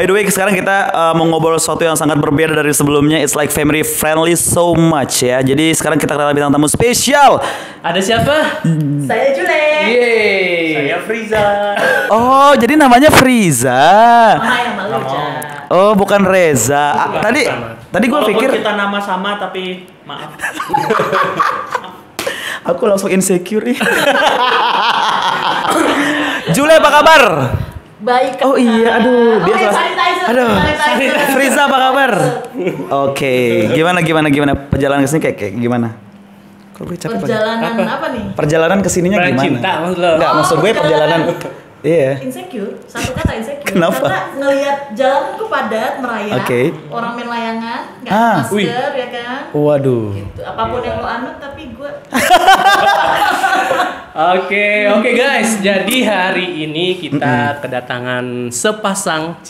By the way, sekarang kita mau ngobrol sesuatu yang sangat berbeda dari sebelumnya. It's like family friendly so much ya. Jadi sekarang kita kedatangan bintang tamu spesial. Ada siapa? Saya Jule. Yeay. Saya Friza. Oh, jadi namanya Friza. Mama yang malu aja. Oh, bukan Reza. Tadi gue Walaupun pikir kita nama sama tapi maaf. aku langsung insecure. Jule, apa kabar? Baik. Oh iya, aduh, dia Oke, salah. sanitizer. Aduh, Sanitizer. Friza apa kabar? Oke, gimana perjalanan kesini kayak gimana? Kok gue capek banget? Perjalanan apa nih? Perjalanan kesininya Perjalanan gimana? cinta maksud lo? Enggak, maksud gue perjalanan. Iya. Insecure. Satu kata insecure. Kenapa? Karena ngelihat jalan tuh padat, merayap. Oke. Orang main layangan, nggak Ah. masker ya kan. Waduh. Gitu. Apapun yang lo anut tapi gue Oke guys. Jadi hari ini kita kedatangan sepasang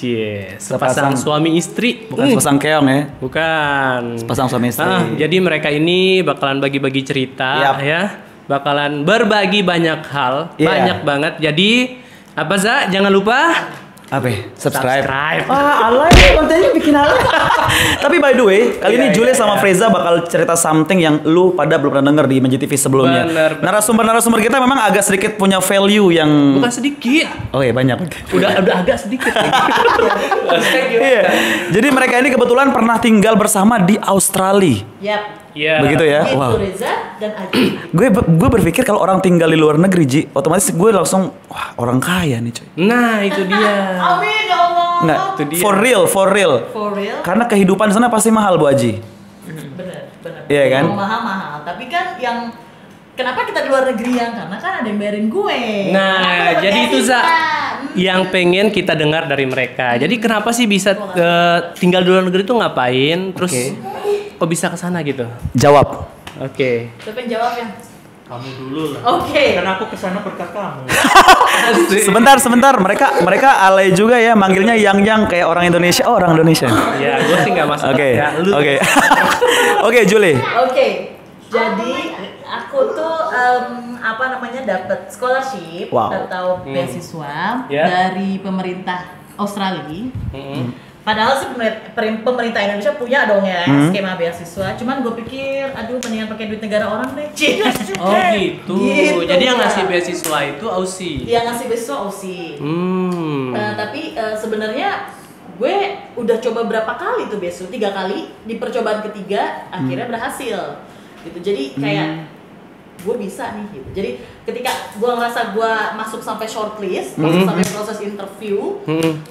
Sepasang. suami istri. Bukan sepasang keong ya. Bukan. Sepasang suami istri. Jadi mereka ini bakalan bagi-bagi cerita Yap. ya. Bakalan berbagi banyak hal, Iya. banyak banget. Jadi apa Za? Jangan lupa Apa? Ya? Subscribe. subscribe. Alay, kontennya bikin alay. Tapi by the way, kali ini Jule sama Freza bakal cerita something yang lu pada belum pernah denger di Menji TV sebelumnya. Bener. Narasumber kita memang agak sedikit punya value yang Bukan sedikit. Oh iya, banyak. Udah agak sedikit. Iya. Jadi mereka ini kebetulan pernah tinggal bersama di Australia. yap. Iya. Begitu ya? Itu Wow. Reza dan Aji. Gue berpikir kalau orang tinggal di luar negeri, Ji, otomatis gue langsung wah, orang kaya nih, coy. Nah, itu dia. Amin ya Allah. Nggak, itu dia. for real. For real. Karena kehidupan di sana pasti mahal, Bu Aji. Bener. Iya kan? Mahal. Tapi kan yang kenapa kita di luar negeri karena kan ada yang bayarin gue. Nah, Kenapa dapat jadi itu beasiswa? Za yang pengen kita dengar dari mereka. Jadi kenapa sih bisa tinggal di luar negeri tuh ngapain? Terus kok bisa ke sana gitu? Jawab. Oke. Siapa yang jawab ya? Kamu dulu lah. Oke. Karena aku kesana berkat kamu. Sebentar. Mereka alay juga ya manggilnya yang kayak orang Indonesia. Oh, orang Indonesia. Ya, gue sih nggak masuk. Oke. Ya, lu. Oke. Oke, Juli. Oke. Jadi aku tuh dapat scholarship Wow. atau beasiswa Ya. dari pemerintah Australia. Padahal sih pemerintah Indonesia punya dong ya skema beasiswa. Cuman gue pikir, aduh mendingan pakai duit negara orang deh. Oh gitu. Jadi yang ngasih beasiswa itu Aussie. Yang ngasih beasiswa Aussie. Tapi sebenarnya gue udah coba berapa kali tuh beasiswa, 3 kali. Di percobaan ketiga akhirnya berhasil. Gitu. Jadi kayak gue bisa nih gitu. Jadi ketika gue ngerasa gue masuk sampai shortlist, masuk sampai proses interview,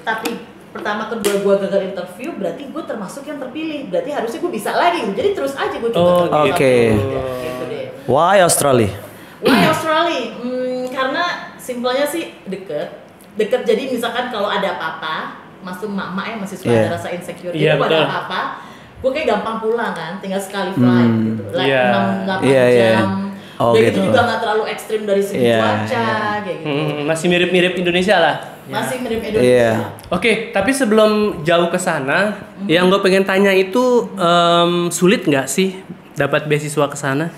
tapi pertama kedua gue gagal interview, berarti gue termasuk yang terpilih. Berarti harusnya gue bisa lagi. Jadi terus aja gue coba. Oke. Gitu deh. Why Australia? Why Australia? Karena simpelnya sih deket. Jadi misalkan kalau ada apa-apa, masuk emak-emak ya masih suka ada rasa insecure. Jadi kalau ada apa-apa, gue kayak gampang pulang kan, tinggal sekali flight gitu. Like 6-8 jam. Oh, gitu. gitu. Juga nggak terlalu ekstrim dari segi cuaca kayak gitu. Masih mirip-mirip Indonesia lah. Masih mirip Indonesia. Oke, tapi sebelum jauh ke sana, yang gue pengen tanya itu sulit nggak sih dapat beasiswa ke sana?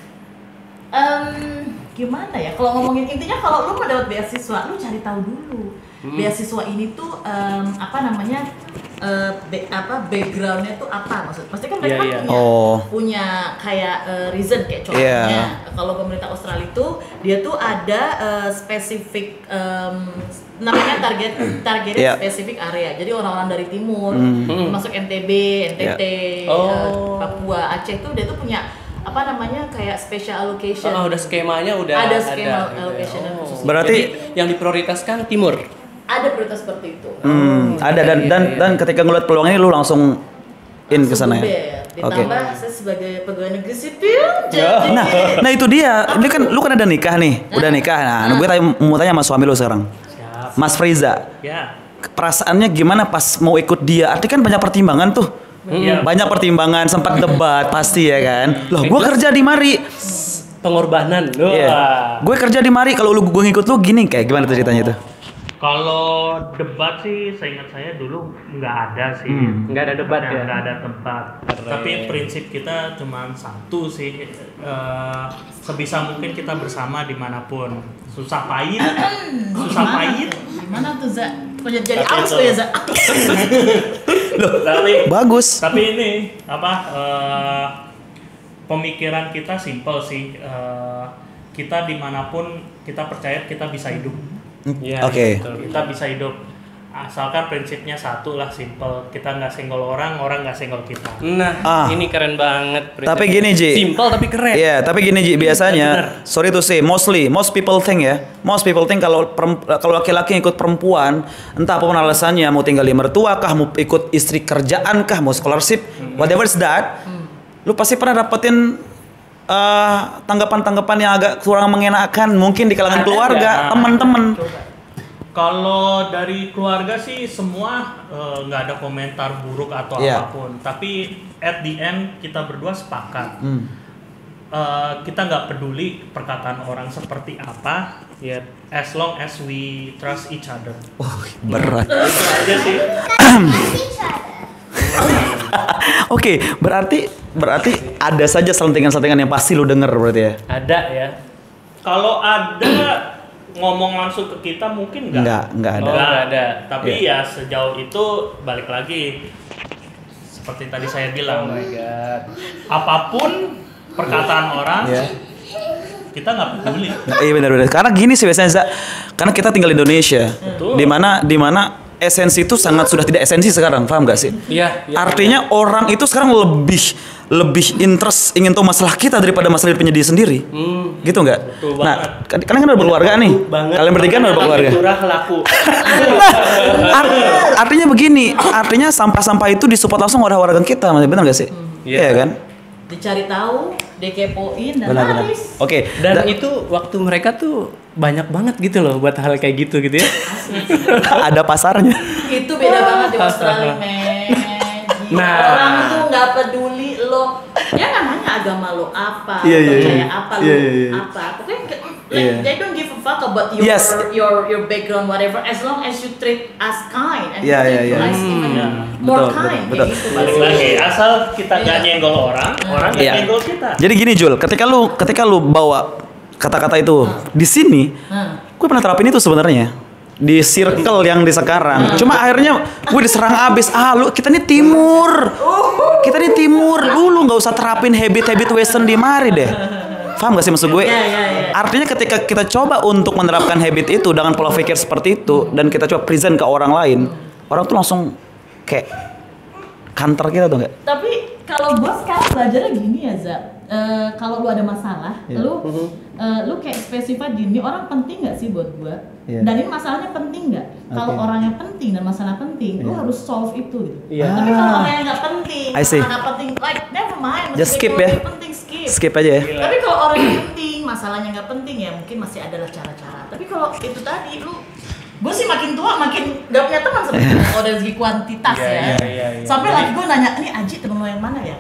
Gimana ya? Kalau ngomongin intinya kalau lu mau dapat beasiswa, lu cari tahu dulu. Beasiswa ini tuh backgroundnya tuh apa maksud? Pasti kan mereka punya kayak reason kayak contohnya kalau pemerintah Australia itu dia tuh ada spesifik namanya targetnya spesifik area. Jadi orang-orang dari timur, termasuk NTB, NTT, Papua, Aceh tuh dia tuh punya kayak special allocation. Udah skemanya udah ada skema allocation khusus. Berarti jadi, yang diprioritaskan timur. Ada prioritas seperti itu. Ada dan ketika ngeliat peluangnya lu langsung in ke sana ya. Ditambah saya sebagai pegawai negeri sipil. Nah itu dia. Ini kan lu kan ada nikah nih, udah nikah. Nah, gue mau tanya sama suami lu sekarang. Siap. Mas Friza. Ya. Perasaannya gimana pas mau ikut dia? Artinya kan banyak pertimbangan tuh. Banyak pertimbangan, sempat debat pasti ya kan. Loh, gue kerja di mari. Pengorbanan. Gue kerja di mari, kalau gue ngikut lu gini kayak gimana tuh ceritanya tuh? Kalau debat sih, seingat saya dulu nggak ada sih. Nggak ada debat ya? Nggak ada tempat. Tapi prinsip kita cuma satu sih. Sebisa mungkin kita bersama dimanapun. Susah pahit. Gimana tuh Za? Jadi aus lo ya, Za. Bagus. Tapi ini pemikiran kita simple sih. Kita dimanapun kita percaya kita bisa hidup. Iya, Oke. betul. Kita bisa hidup. Asalkan prinsipnya satu lah, simple. Kita nggak senggol orang nggak senggol kita. Nah, ini keren banget. Tapi gini, Ji. Simple tapi keren. Iya, tapi gini Ji, biasanya sorry to say, most people think kalau laki-laki ikut perempuan, entah apapun alasannya, mau tinggal di mertua kah, mau ikut istri kerjaan kah, mau scholarship, whatever is that, lu pasti pernah dapetin tanggapan-tanggapan yang agak kurang mengenakan, mungkin di kalangan keluarga, teman-teman. Kalau dari keluarga sih semua nggak ada komentar buruk atau apapun. Tapi at the end kita berdua sepakat. Kita nggak peduli perkataan orang seperti apa, ya as long as we trust each other. Oh, berat. Itu aja sih. Oke, berarti ada saja selentingan-selentingan yang pasti lu denger berarti ya? Ada ya. Kalau ada ngomong langsung ke kita mungkin Enggak ada. Nggak ada. Tapi ya sejauh itu balik lagi seperti tadi saya bilang. Oh my god. Apapun perkataan orang, kita nggak peduli. Iya benar. Karena gini sih biasanya, Za. Karena kita tinggal di Indonesia, Betul. di mana esensi itu sangat sudah tidak esensi sekarang, paham gak sih? Iya. Artinya orang itu sekarang lebih interest ingin tahu masalah kita daripada masalah hidupnya dia sendiri. Gitu nggak? Betul Nah, kalian kan udah berkeluarga nih. Kalian bertiga udah berkeluarga. Curah laku. Artinya begini, artinya sampah-sampah itu disupport langsung warga kita, benar nggak sih? Iya kan? Dicari tahu, dikepoin dan Benar. habis. Oke. Dan itu waktu mereka tuh banyak banget gitu loh buat hal kayak gitu ya. Ada pasarnya. Itu beda banget di Australia, men. Gila, Nah. orang tuh nggak peduli lo. Dia nggak nanya agama lo apa, Iya, iya, percaya iya. apa Iya, lo iya, iya. apa. Pokoknya Iya. they don't give a fuck about your Yes. your background whatever, as long as you treat us kind and Iya, you iya, treat iya. us even more Betul, kind. betul. Kayak gitu. Balik lagi, asal kita nggak Iya. nyenggol orang nggak Iya. nyenggol kita. Jadi gini Jul, ketika lu bawa kata-kata itu di sini, gue pernah terapin itu sebenarnya di circle yang di sekarang. Cuma akhirnya gue diserang abis. Kita nih timur, lu nggak usah terapin habit western di mari deh. Paham gak sih maksud gue? Iya. Artinya ketika kita coba untuk menerapkan habit itu dengan pola pikir seperti itu dan kita coba present ke orang lain, orang tuh langsung kayak kantor kita tuh nggak? Tapi kalau gue sekarang belajarnya gini ya, Za. Kalau lu ada masalah, lu kayak spesifik gini, orang penting nggak sih buat gue? Dan ini masalahnya penting nggak? Kalau orangnya penting dan masalah penting, lu harus solve itu gitu. Tapi kalau orangnya nggak penting, I see. nggak penting, like never mind. Just skip Maksudnya ya. kalau penting skip. Skip aja ya. Tapi kalau orangnya penting, masalahnya nggak penting ya mungkin masih adalah cara-cara. Tapi kalau itu tadi lu, gue sih makin tua makin gak punya teman sebenarnya. Kalau dari segi kuantitas ya. Sampai lagi gue nanya, ini Aji temen lo yang mana ya?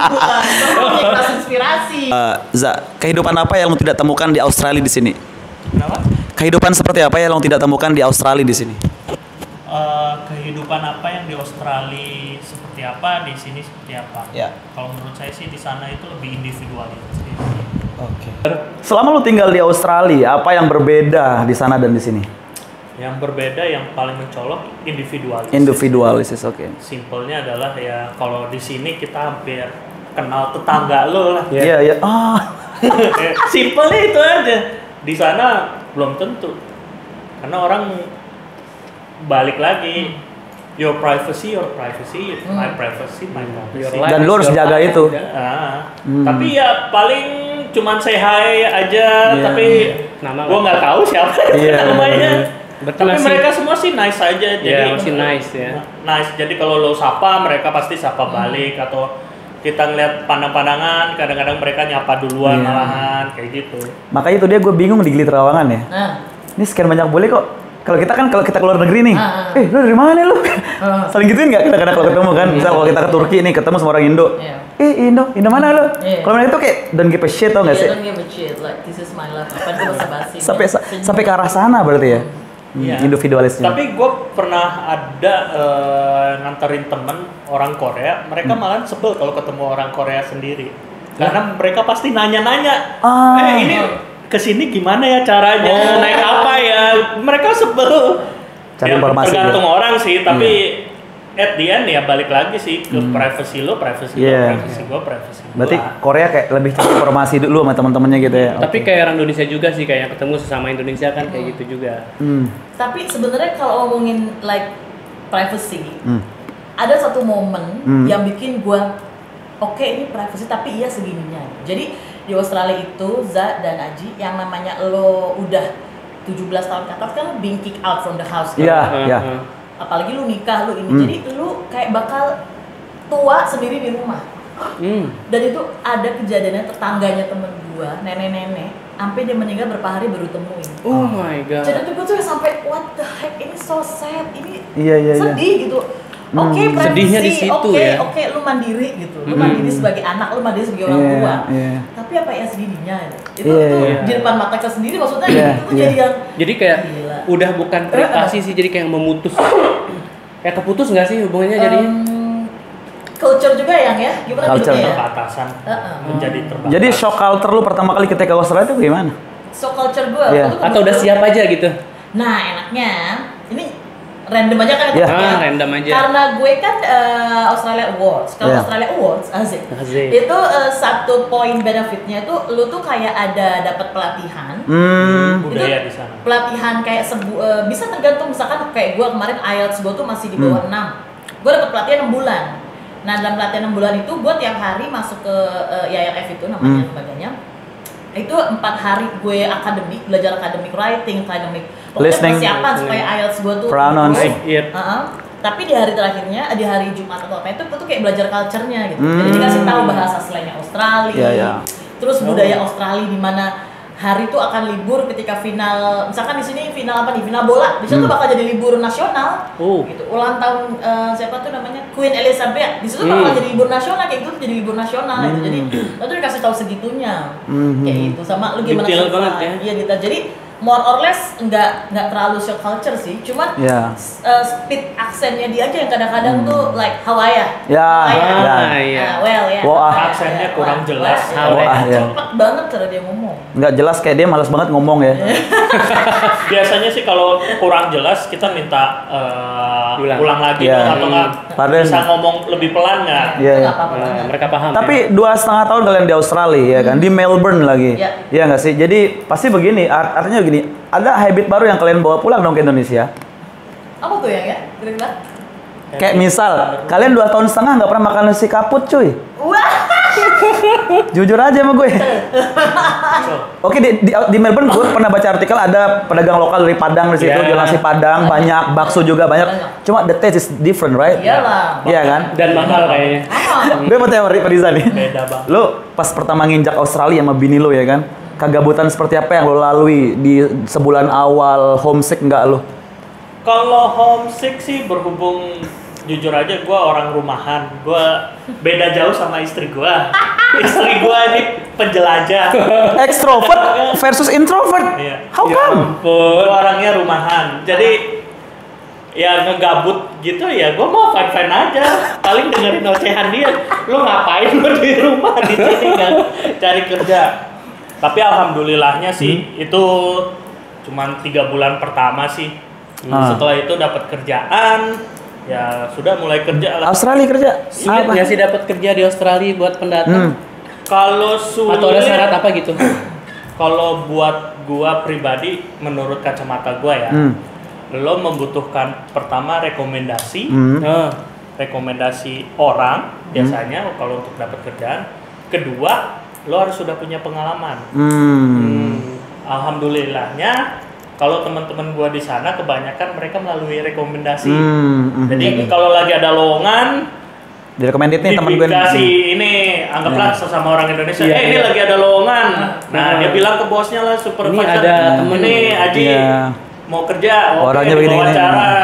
Bukan kelas inspirasi. Za, kehidupan apa yang lo tidak temukan di Australia di sini? Kenapa? Kehidupan seperti apa yang lo tidak temukan di Australia di sini? Kehidupan apa yang di Australia seperti apa, di sini seperti apa? Ya. Kalau menurut saya sih di sana itu lebih individualis. Oke. Selama lo tinggal di Australia, apa yang berbeda di sana dan di sini? Yang berbeda, yang paling mencolok individualis. Individualis, oke. Simpelnya adalah ya kalau di sini kita hampir kenal tetangga lo lah. Iya. Simpelnya itu aja. Di sana belum tentu. Karena orang balik lagi, your privacy, my privacy, my privacy. Dan lo harus jaga itu. Tapi ya paling cuman say hi aja, tapi Nama gua nggak tahu siapa namanya. Betul Tapi sih. mereka semua sih nice aja, jadi masih nice ya. Nice. Jadi kalau lo sapa, mereka pasti sapa balik, atau kita ngeliat pandang-pandangan, kadang-kadang mereka nyapa duluan malahan kayak gitu. Makanya itu dia gue bingung di Gili Trawangan ya. Ini sekian banyak boleh kok. Kalau kita keluar negeri nih, lu dari mana lu? Saling gituin nggak kadang-kadang kalau ketemu kan? Misal kalau kita ke Turki nih ketemu sama orang Indo, Indo mana lu? Kalau mereka itu kayak don't give a shit tau nggak sih? Don't give a shit, like this is my life. Apa itu bahasa basi? Sampai ke arah sana berarti ya? Individualisnya. Tapi gue pernah ada nganterin temen orang Korea, mereka malah sebel kalau ketemu orang Korea sendiri, karena mereka pasti nanya-nanya, ini kesini gimana ya caranya, naik apa ya, ya mereka sebel. Cari Ya, informasi tergantung gitu. orang sih, tapi at the end ya balik lagi sih ke privacy lo, privacy Iya. lo, privacy gua, privacy gua. Berarti Korea kayak lebih cari informasi dulu sama teman-temannya gitu ya. Tapi kayak orang Indonesia juga sih, kayak ketemu sesama Indonesia kan kayak gitu juga. Tapi sebenarnya kalau ngomongin like privacy, ada satu momen yang bikin gua oke ini privacy tapi iya segininya. Jadi di Australia itu Za dan Aji yang namanya lo udah 17 tahun ke atas kan lo being kicked out from the house kan? Iya, iya. Apalagi lu nikah lu ini, jadi lu kayak bakal tua sendiri di rumah. Dan itu ada kejadiannya tetangganya temen gua, nenek-nenek, sampai dia meninggal berapa hari baru temuin. Oh my god. Jadi tuh gua tuh sampai what the heck, ini so sad, ini Iya. sedih gitu. Oke, Sedihnya di privacy, situ oke, ya. oke, lu mandiri gitu, lu mandiri sebagai anak, lu mandiri sebagai orang Iya, tua. iya. Tapi apa ya sedihnya? Itu Iya, tuh iya. di depan mata kita sendiri, maksudnya Iya, itu tuh iya. jadi yang Jadi kayak Gila. udah bukan privasi sih, jadi kayak memutus. Kayak keputus nggak sih hubungannya jadinya? culture juga yang ya, gimana Culture. gitu ya? Perbatasan menjadi terbatas. Jadi shock culture lu pertama kali ketika ke Australia itu gimana? So culture gue Iya. Atau udah siap aja gitu? Nah enaknya ini random aja kan Iya. ya. Random aja. Karena gue kan Australia Awards. Kalau Iya. Australia Awards asik. Asik. Itu satu poin benefitnya itu lu tuh kayak ada dapat pelatihan. budaya di sana. Pelatihan kayak bisa tergantung misalkan kayak gue kemarin IELTS gue tuh masih di bawah 6. Gue dapat pelatihan 6 bulan. Nah dalam pelatihan 6 bulan itu gue tiap hari masuk ke IELTS itu namanya sebagainya. Itu 4 hari gue akademik, belajar akademik writing, akademik Listening. persiapan supaya IELTS gue tuh Pronounce. improve. Iya. Tapi di hari terakhirnya, di hari Jumat atau apa itu tuh kayak belajar culture-nya gitu. Jadi dikasih tahu bahasa slangnya Australia, Iya, iya. terus budaya Australia di mana hari itu akan libur ketika final, misalkan di sini final apa nih, final bola, di situ tuh bakal jadi libur nasional. Oh. Gitu. Ulang tahun siapa tuh namanya Queen Elizabeth, di situ bakal jadi libur nasional kayak gitu, jadi libur nasional gitu. Jadi lo tuh dikasih tahu segitunya, kayak gitu. Sama lu gimana Detail survive. banget ya. Iya gitu. Jadi more or less nggak terlalu shock culture sih, cuman Iya. speed aksennya dia aja yang kadang-kadang tuh like how are ya? Ya, ya. Iya. Well ya. Wah. Aksennya kurang jelas. Wah, ya. Cepet banget cara dia ngomong. Nggak jelas kayak dia malas banget ngomong ya. Biasanya sih kalau kurang jelas kita minta ulang lagi Iya. atau nggak Pardon. bisa ngomong lebih pelan nggak? Iya. Nggak apa-apa banget. Mereka paham. Tapi 2,5 tahun kalian di Australia ya kan, di Melbourne lagi. Iya. Iya nggak sih? Jadi pasti begini, artinya begini, ada habit baru yang kalian bawa pulang dong ke Indonesia. Apa tuh yang ya? Kira-kira? Kayak misal, kalian 2,5 tahun nggak pernah makan nasi kaput cuy. Wah. Jujur aja sama gue. Oke, di Melbourne gue pernah baca artikel ada pedagang lokal dari Padang di situ, Iya. jual nasi Padang banyak, bakso juga banyak. Cuma the taste is different, right? Iyalah. Iya kan? Dan mahal kayaknya. Gue mau tanya sama Riza nih. Beda banget. Lo pas pertama nginjak Australia sama bini lo ya kan? Kegabutan seperti apa yang lo lalui di sebulan awal, homesick nggak lo? Kalau homesick sih berhubung jujur aja gue orang rumahan, gue beda jauh sama istri gue. Istri gue ini penjelajah. Extrovert versus introvert. Iya. How Ya come? ampun. Gue orangnya rumahan, jadi ya ngegabut gitu ya. Gue mau fine aja, paling dengerin ocehan dia. Lu ngapain lu di rumah di sini kan cari kerja? Tapi alhamdulillahnya sih itu cuman 3 bulan pertama sih. Setelah itu dapat kerjaan, ya sudah mulai kerja lah. Australia kerja? Sulit nggak sih dapat kerja di Australia buat pendatang? Kalau sulit, Atau ada syarat apa gitu? kalau buat gua pribadi, menurut kacamata gua ya, lo membutuhkan pertama rekomendasi, Oh. rekomendasi orang biasanya kalau untuk dapat kerjaan. Kedua, lo harus sudah punya pengalaman. Alhamdulillahnya, kalau teman-teman gua di sana kebanyakan mereka melalui rekomendasi. Jadi kalau lagi ada lowongan, Direkomended nih teman gue. dikasih ini, anggaplah sesama orang Indonesia, Iya, ini iya. lagi ada lowongan. Nah, dia bilang ke bosnya lah, supervisor, Ini ada temen ini Aji Iya. mau kerja, oke, Orangnya begini, diwawancara.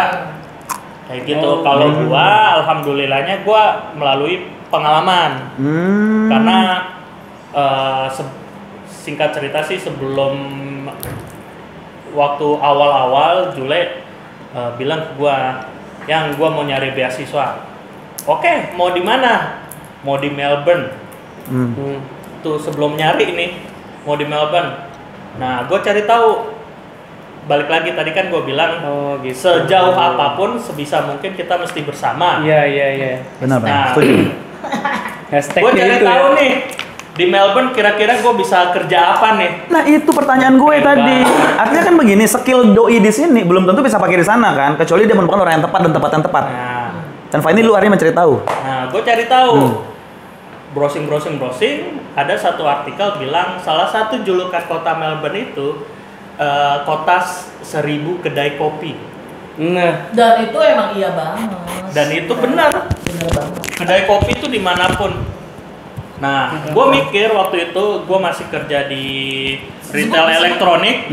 Kayak gitu. Kalau gua, alhamdulillahnya gua melalui pengalaman. Karena singkat cerita sih, sebelum waktu awal-awal Jule bilang ke gua, yang gua mau nyari beasiswa. Oke, mau di mana? Mau di Melbourne. Tuh sebelum nyari ini mau di Melbourne. Nah, gue cari tahu balik lagi tadi kan gue bilang gitu. sejauh apapun sebisa mungkin kita mesti bersama. Iya. Benar. Nah, Setuju. Hashtagnya gue cari itu tahu ya. nih di Melbourne kira-kira gue bisa kerja apa nih? Nah itu pertanyaan gue tadi. Artinya kan begini, skill doi di sini belum tentu bisa pakai di sana kan, kecuali dia menemukan orang yang tepat dan tempat yang tepat. Nah, Dan Fahmi lu akhirnya mencari tahu. gue cari tahu. Browsing, ada satu artikel bilang salah satu julukan kota Melbourne itu kota 1000 kedai kopi. Nah, Dan itu emang iya banget. Dan itu benar. Bener banget. Kedai kopi itu dimanapun. Nah, gue mikir waktu itu gue masih kerja di retail elektronik.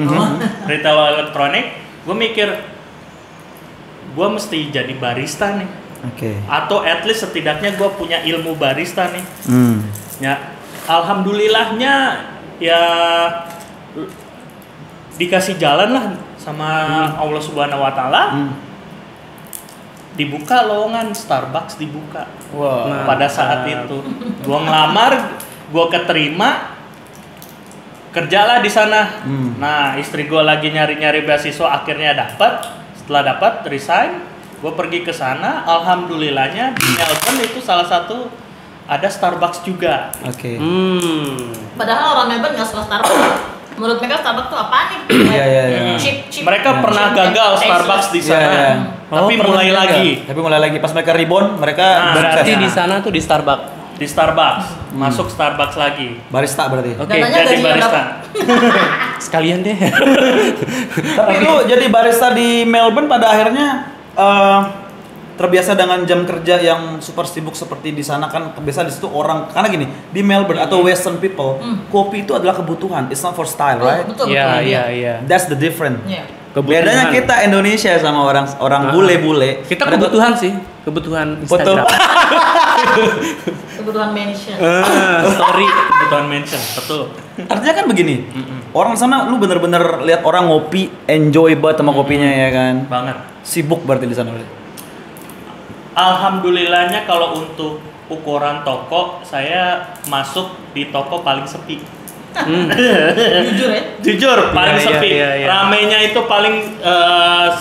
Gue mikir gue mesti jadi barista nih. Oke. Atau at least setidaknya gue punya ilmu barista nih. Ya, alhamdulillahnya ya dikasih jalan lah sama Allah Subhanahu Wa Taala. Dibuka lowongan Starbucks dibuka. Wow. Pada saat itu, gue ngelamar, gue keterima, kerjalah di sana. Nah, istri gue lagi nyari-nyari beasiswa, akhirnya dapat. Setelah dapat, resign. Gue pergi ke sana, alhamdulillahnya di Melbourne itu salah satu ada Starbucks juga. Oke. Padahal orang Melbourne nggak suka Starbucks. Menurut mereka Starbucks tuh apaan nih? Iya. Cheap. Mereka pernah gagal Starbucks di sana, Iya. tapi mulai lagi. Tapi mulai lagi pas mereka rebound, mereka berarti sukses. di sana tuh di Starbucks. Di Starbucks, masuk Starbucks lagi. Barista berarti. Oke, Dananya Jadi gajinya barista. sekalian deh. Tapi lu jadi barista di Melbourne pada akhirnya terbiasa dengan jam kerja yang super sibuk seperti di sana kan. Biasa di situ orang, karena gini, di Melbourne atau Western people, kopi itu adalah kebutuhan, it's not for style, right? Betul. Iya. That's the difference. Iya. Kebutuhan. Bedanya kita Indonesia sama orang bule-bule. Kita Mereka- kebutuhan sih, kebutuhan Betul. Instagram. Kebutuhan mention. Story. Kebutuhan mention, betul. Artinya kan begini, orang sana lu bener-bener lihat orang ngopi, enjoy banget sama kopinya ya kan. Banget. Sibuk berarti di sana. Alhamdulillahnya kalau untuk ukuran toko, saya masuk di toko paling sepi. Jujur ya. Jujur, paling Iya, sepi. iya. Ramenya itu paling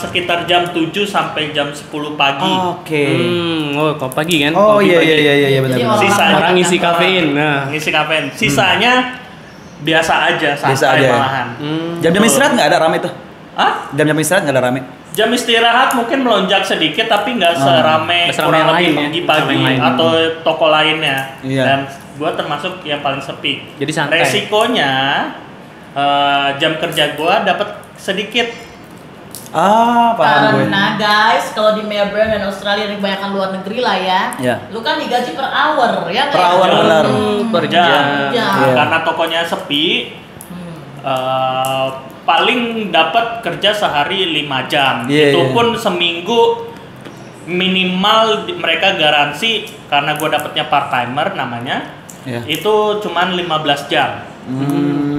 sekitar jam 7 sampai jam 10 pagi. Oke. Kok pagi kan? Oh Kopi iya pagi. iya benar. Jadi benar. Sisanya Orang ngisi kafein. Nah. Ngisi kafein. Sisanya biasa aja, Biasa santai aja. malahan. Jam-jam istirahat nggak ada rame tuh. Hah? Jam-jam istirahat nggak ada rame. Jam istirahat mungkin melonjak sedikit tapi nggak serame Nggak serame kurang yang lebih lain ya? pagi-pagi Serame yang lain. atau toko lainnya. Iya. Dan gua termasuk yang paling sepi. Jadi santai. Resikonya jam kerja gua dapat sedikit. Paham gue. Karena guys, kalau di Melbourne dan Australia ini kebanyakan luar negeri lah ya. Iya. Lu kan digaji per hour ya nggak Per ya? hour, benar. Per jam. jam. Jam. Iya. Karena tokonya sepi, paling dapat kerja sehari 5 jam. Iya, Itu iya. pun seminggu minimal mereka garansi karena gue dapatnya part timer namanya. Iya. Itu cuman 15 jam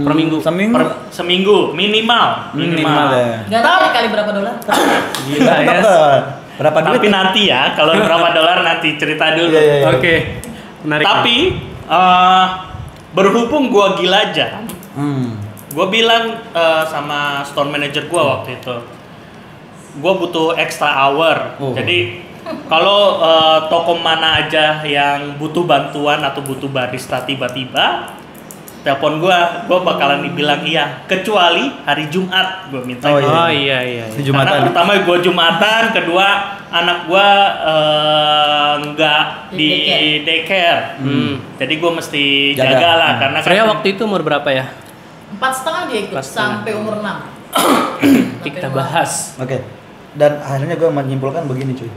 Per minggu. Seminggu. seminggu minimal. Minimal ya. Gak tahu kali berapa dolar? Gila ya. Berapa duit? Tapi nanti ya, kalau berapa dolar nanti cerita dulu. Iya. Oke. Menarik. Tapi berhubung gue gila aja, gue bilang sama store manager gue waktu itu, gue butuh extra hour. Oh. Jadi kalau toko mana aja yang butuh bantuan atau butuh barista tiba-tiba, telepon gue bakalan dibilang iya. Kecuali hari Jumat, gue minta. Oh, gitu. Oh iya. Di Karena Jumatan. pertama gue Jumatan, kedua anak gue nggak di daycare. Jadi gue mesti Jaga. jaga lah karena Freya waktu itu umur berapa ya? 4,5 dia ikut 4,5. sampai umur 6. Kita bahas. Oke. Dan akhirnya gue menyimpulkan begini cuy.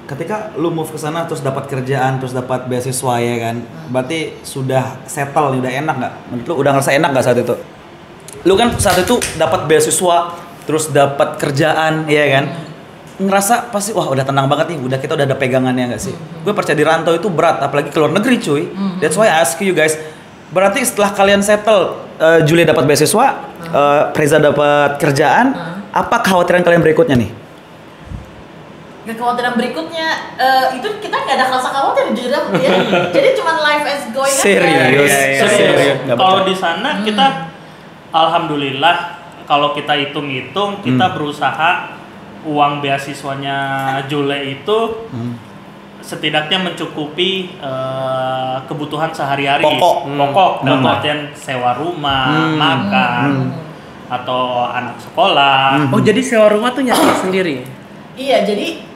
Ketika lu move ke sana terus dapat kerjaan, terus dapat beasiswa ya kan. Berarti sudah settle, udah enak nggak? Menurut lu udah ngerasa enak nggak saat itu? Lu kan saat itu dapat beasiswa, terus dapat kerjaan, ya kan? Ngerasa pasti wah udah tenang banget nih, udah kita udah ada pegangannya nggak sih? Gue percaya di rantau itu berat, apalagi ke luar negeri cuy. That's why I ask you guys. Berarti setelah kalian settle, Julia dapat beasiswa, Preza dapat kerjaan, apa kekhawatiran kalian berikutnya nih? Kekhawatiran berikutnya itu kita nggak ada rasa khawatir jujur aja ya. Jadi cuma life as going aja. Serius? Serius. Serius. Nggak Kalau percaya. di sana kita alhamdulillah kalau kita hitung-hitung kita berusaha uang beasiswanya Jule itu setidaknya mencukupi kebutuhan sehari-hari, pokok dalam artian sewa rumah, makan, atau anak sekolah. Oh jadi sewa rumah tuh nyari sendiri? Iya, jadi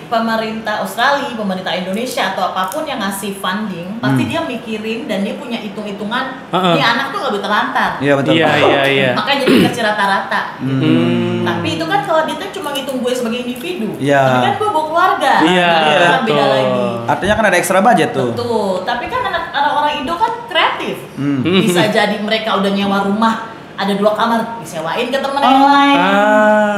pemerintah Australia, pemerintah Indonesia atau apapun yang ngasih funding, pasti dia mikirin dan dia punya hitung-hitungan. Ini anak tuh nggak boleh terlantar. Iya betul. Iya. Makanya jadi dikasih rata-rata. Gitu. Tapi itu kan kalau dia tuh cuma ngitung gue sebagai individu. Iya. Tapi kan gue bawa keluarga. Iya, Itu kan beda betul. lagi. Artinya kan ada ekstra budget tuh. Betul. Tapi kan anak orang Indo kan kreatif. Bisa jadi mereka udah nyewa rumah, ada 2 kamar, disewain ke temen yang lain.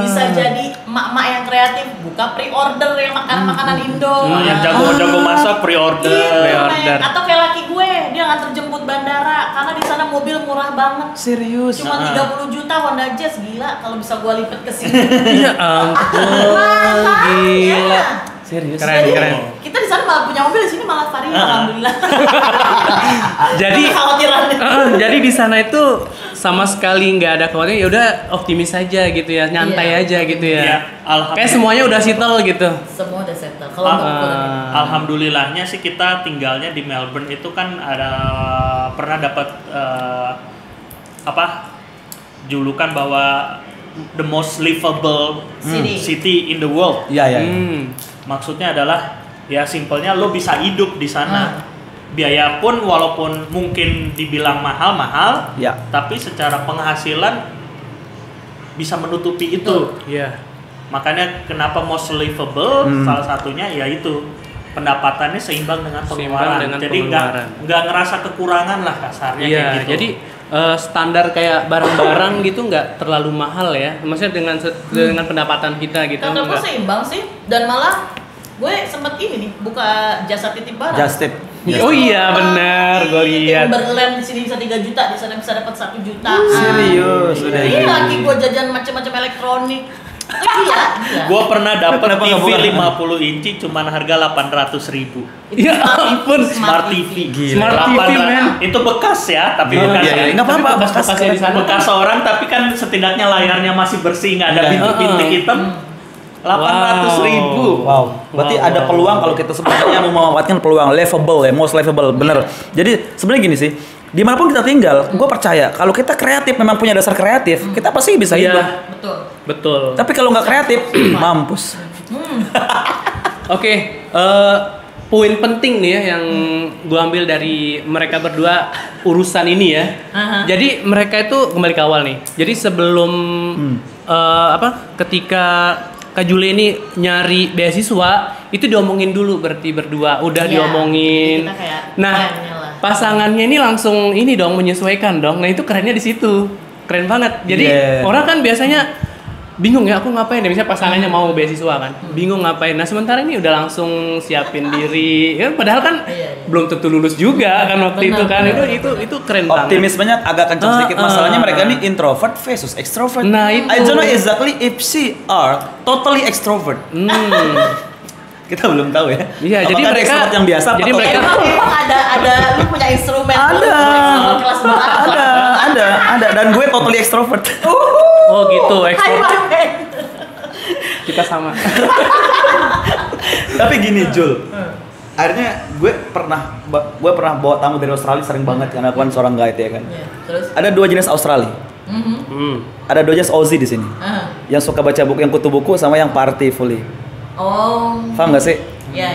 Bisa jadi emak-emak yang kreatif buka pre-order yang makan makanan Indo. Yang jago-jago masak pre-order. Pre-order. Atau kayak laki gue, dia nganter jemput bandara karena di sana mobil murah banget. Serius. Cuma 30 juta Honda Jazz, gila kalau bisa gue lipet ke sini. Iya ampun, gila. Serius. Keren. Kita di sana malah punya mobil, di sini malah Vario, alhamdulillah. Jadi kekhawatiran. jadi di sana itu sama sekali nggak ada kekhawatiran, ya udah optimis aja gitu ya, nyantai aja gitu ya. Iya, Kayak semuanya udah settle gitu. Semua udah settle. Kalau untuk ukuran Alhamdulillahnya sih kita tinggalnya di Melbourne itu kan ada pernah dapat julukan bahwa the most livable city in the world. Iya. Maksudnya adalah ya simpelnya lo bisa hidup di sana. Biaya pun walaupun mungkin dibilang mahal, Ya. tapi secara penghasilan bisa menutupi itu. Iya. Makanya kenapa most livable salah satunya ya itu pendapatannya seimbang dengan pengeluaran. dengan Jadi pengeluaran. nggak ngerasa kekurangan lah kasarnya Iya, kayak gitu. jadi standar kayak barang-barang gitu nggak terlalu mahal ya. Maksudnya dengan pendapatan kita gitu. Kata gue nggak- seimbang sih, dan malah gue sempet ini nih buka jasa titip barang. Just tip. Oh iya benar, gue lihat. Timberland di sini bisa 3 juta, di sana bisa dapat 1 juta. Serius, udah Iya, gitu. lagi gue jajan macam-macam elektronik. Iya. Gua pernah dapat Kenapa nggak TV buka? 50 inci cuman harga 800.000. Ya ampun, Smart TV. Smart TV, men. Itu bekas ya, tapi bekas. iya. Nggak apa-apa, bekas-bekasnya di sana. Bekas orang tapi kan setidaknya layarnya masih bersih, nggak ada Iya. bintik-bintik hitam. 800.000. Wow, berarti Wow, ada wow. peluang kalau kita sebenarnya mau memanfaatkan peluang livable ya, most livable, bener. Jadi sebenarnya gini sih, dimanapun kita tinggal, gue percaya kalau kita kreatif, memang punya dasar kreatif, kita pasti bisa Iya. hidup. Betul. Betul. Tapi kalau nggak kreatif, mampus. Oke, poin penting nih ya yang gue ambil dari mereka berdua urusan ini ya. Jadi mereka itu kembali ke awal nih. Jadi sebelum ketika Kak Jule ini nyari beasiswa itu diomongin dulu berarti berdua udah Iya, diomongin. kita kayak Nah plannya lah. pasangannya ini langsung ini dong menyesuaikan dong. Nah itu kerennya di situ, keren banget. Jadi Yeah. orang kan biasanya bingung ya aku ngapain ya, misalnya pasangannya mau beasiswa kan, bingung ngapain. Nah sementara ini udah langsung siapin diri, ya padahal kan Iya. belum tentu lulus juga kan waktu Benar, itu kan, benar, itu keren banget. Optimismenya agak kencang sedikit. Masalahnya mereka ini introvert versus extrovert. Nah, itu. I don't know exactly if she are totally extrovert. Kita belum tahu ya. Iya, jadi Apakah mereka- extrovert yang biasa jadi atau mereka- Emang ada lu punya instrumen Ada. kelas berapa? ada dan gue totally extrovert. Oh gitu, Hai, ekspor Bang. kita sama. Tapi gini Jul, akhirnya gue pernah bawa tamu dari Australia, sering banget karena aku kan seorang guide ya kan. Iya, terus Ada 2 jenis Australia, ada 2 jenis Aussie di sini, yang suka baca buku, yang kutu buku, sama yang party fully. Oh. Paham gak sih? Iya.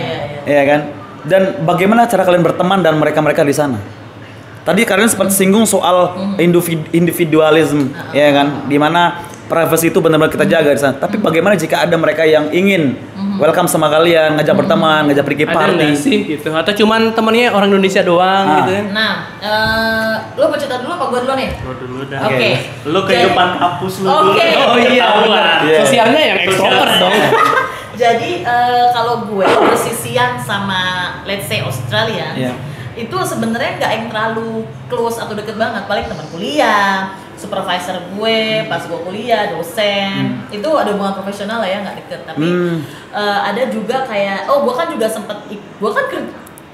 Iya kan? Dan bagaimana cara kalian berteman dan mereka di sana? Tadi kalian sempat singgung soal individualism, ya kan? Dimana privacy itu benar-benar kita jaga di sana. Tapi bagaimana jika ada mereka yang ingin welcome sama kalian, ngajak berteman, ngajak pergi Ada party? nggak sih gitu? Atau cuman temennya orang Indonesia doang gitu kan? Nah, lu mau cerita dulu apa gua dulu nih? Lo dulu dah. Oke. Lu kehidupan kampus lu dulu. Oke. Oh iya, Ketahuan. Iya. Sosialnya yang extrovert dong. Jadi kalau gue bersisian sama let's say Australia, Iya. itu sebenarnya nggak yang terlalu close atau deket banget, paling teman kuliah, supervisor gue pas gue kuliah, dosen, itu ada hubungan profesional lah ya, nggak deket. Tapi ada juga kayak, gue kan juga sempet, gue kan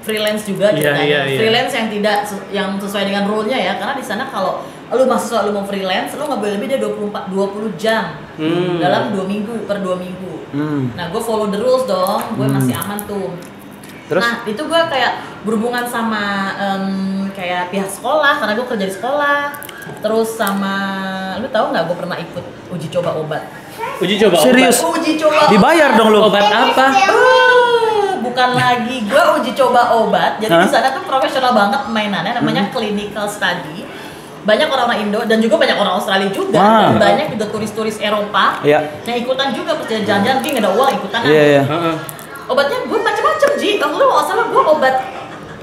freelance juga ceritanya. Freelance yang tidak yang sesuai dengan role-nya ya, karena di sana kalau lu mahasiswa lu mau freelance, lu nggak boleh lebih dari 20 jam dalam 2 minggu per 2 minggu. Nah, gue follow the rules dong, gue masih aman tuh. Terus? Nah, itu gue kayak berhubungan sama kayak pihak sekolah, karena gue kerja di sekolah. Terus sama, lu tahu nggak gue pernah ikut uji coba obat? Uji coba Serius? obat. Uji coba Dibayar dong lu. Obat apa? Bukan lagi gue uji coba obat. Jadi di sana tuh profesional banget mainannya, namanya clinical study. Banyak orang-orang Indo dan juga banyak orang Australia juga. Dan banyak juga turis-turis Eropa yang ikutan juga pas jalan-jalan, dia nggak ada uang ikutan. Obatnya gue macam-macam Ji. Kalau lu nggak salah gue obat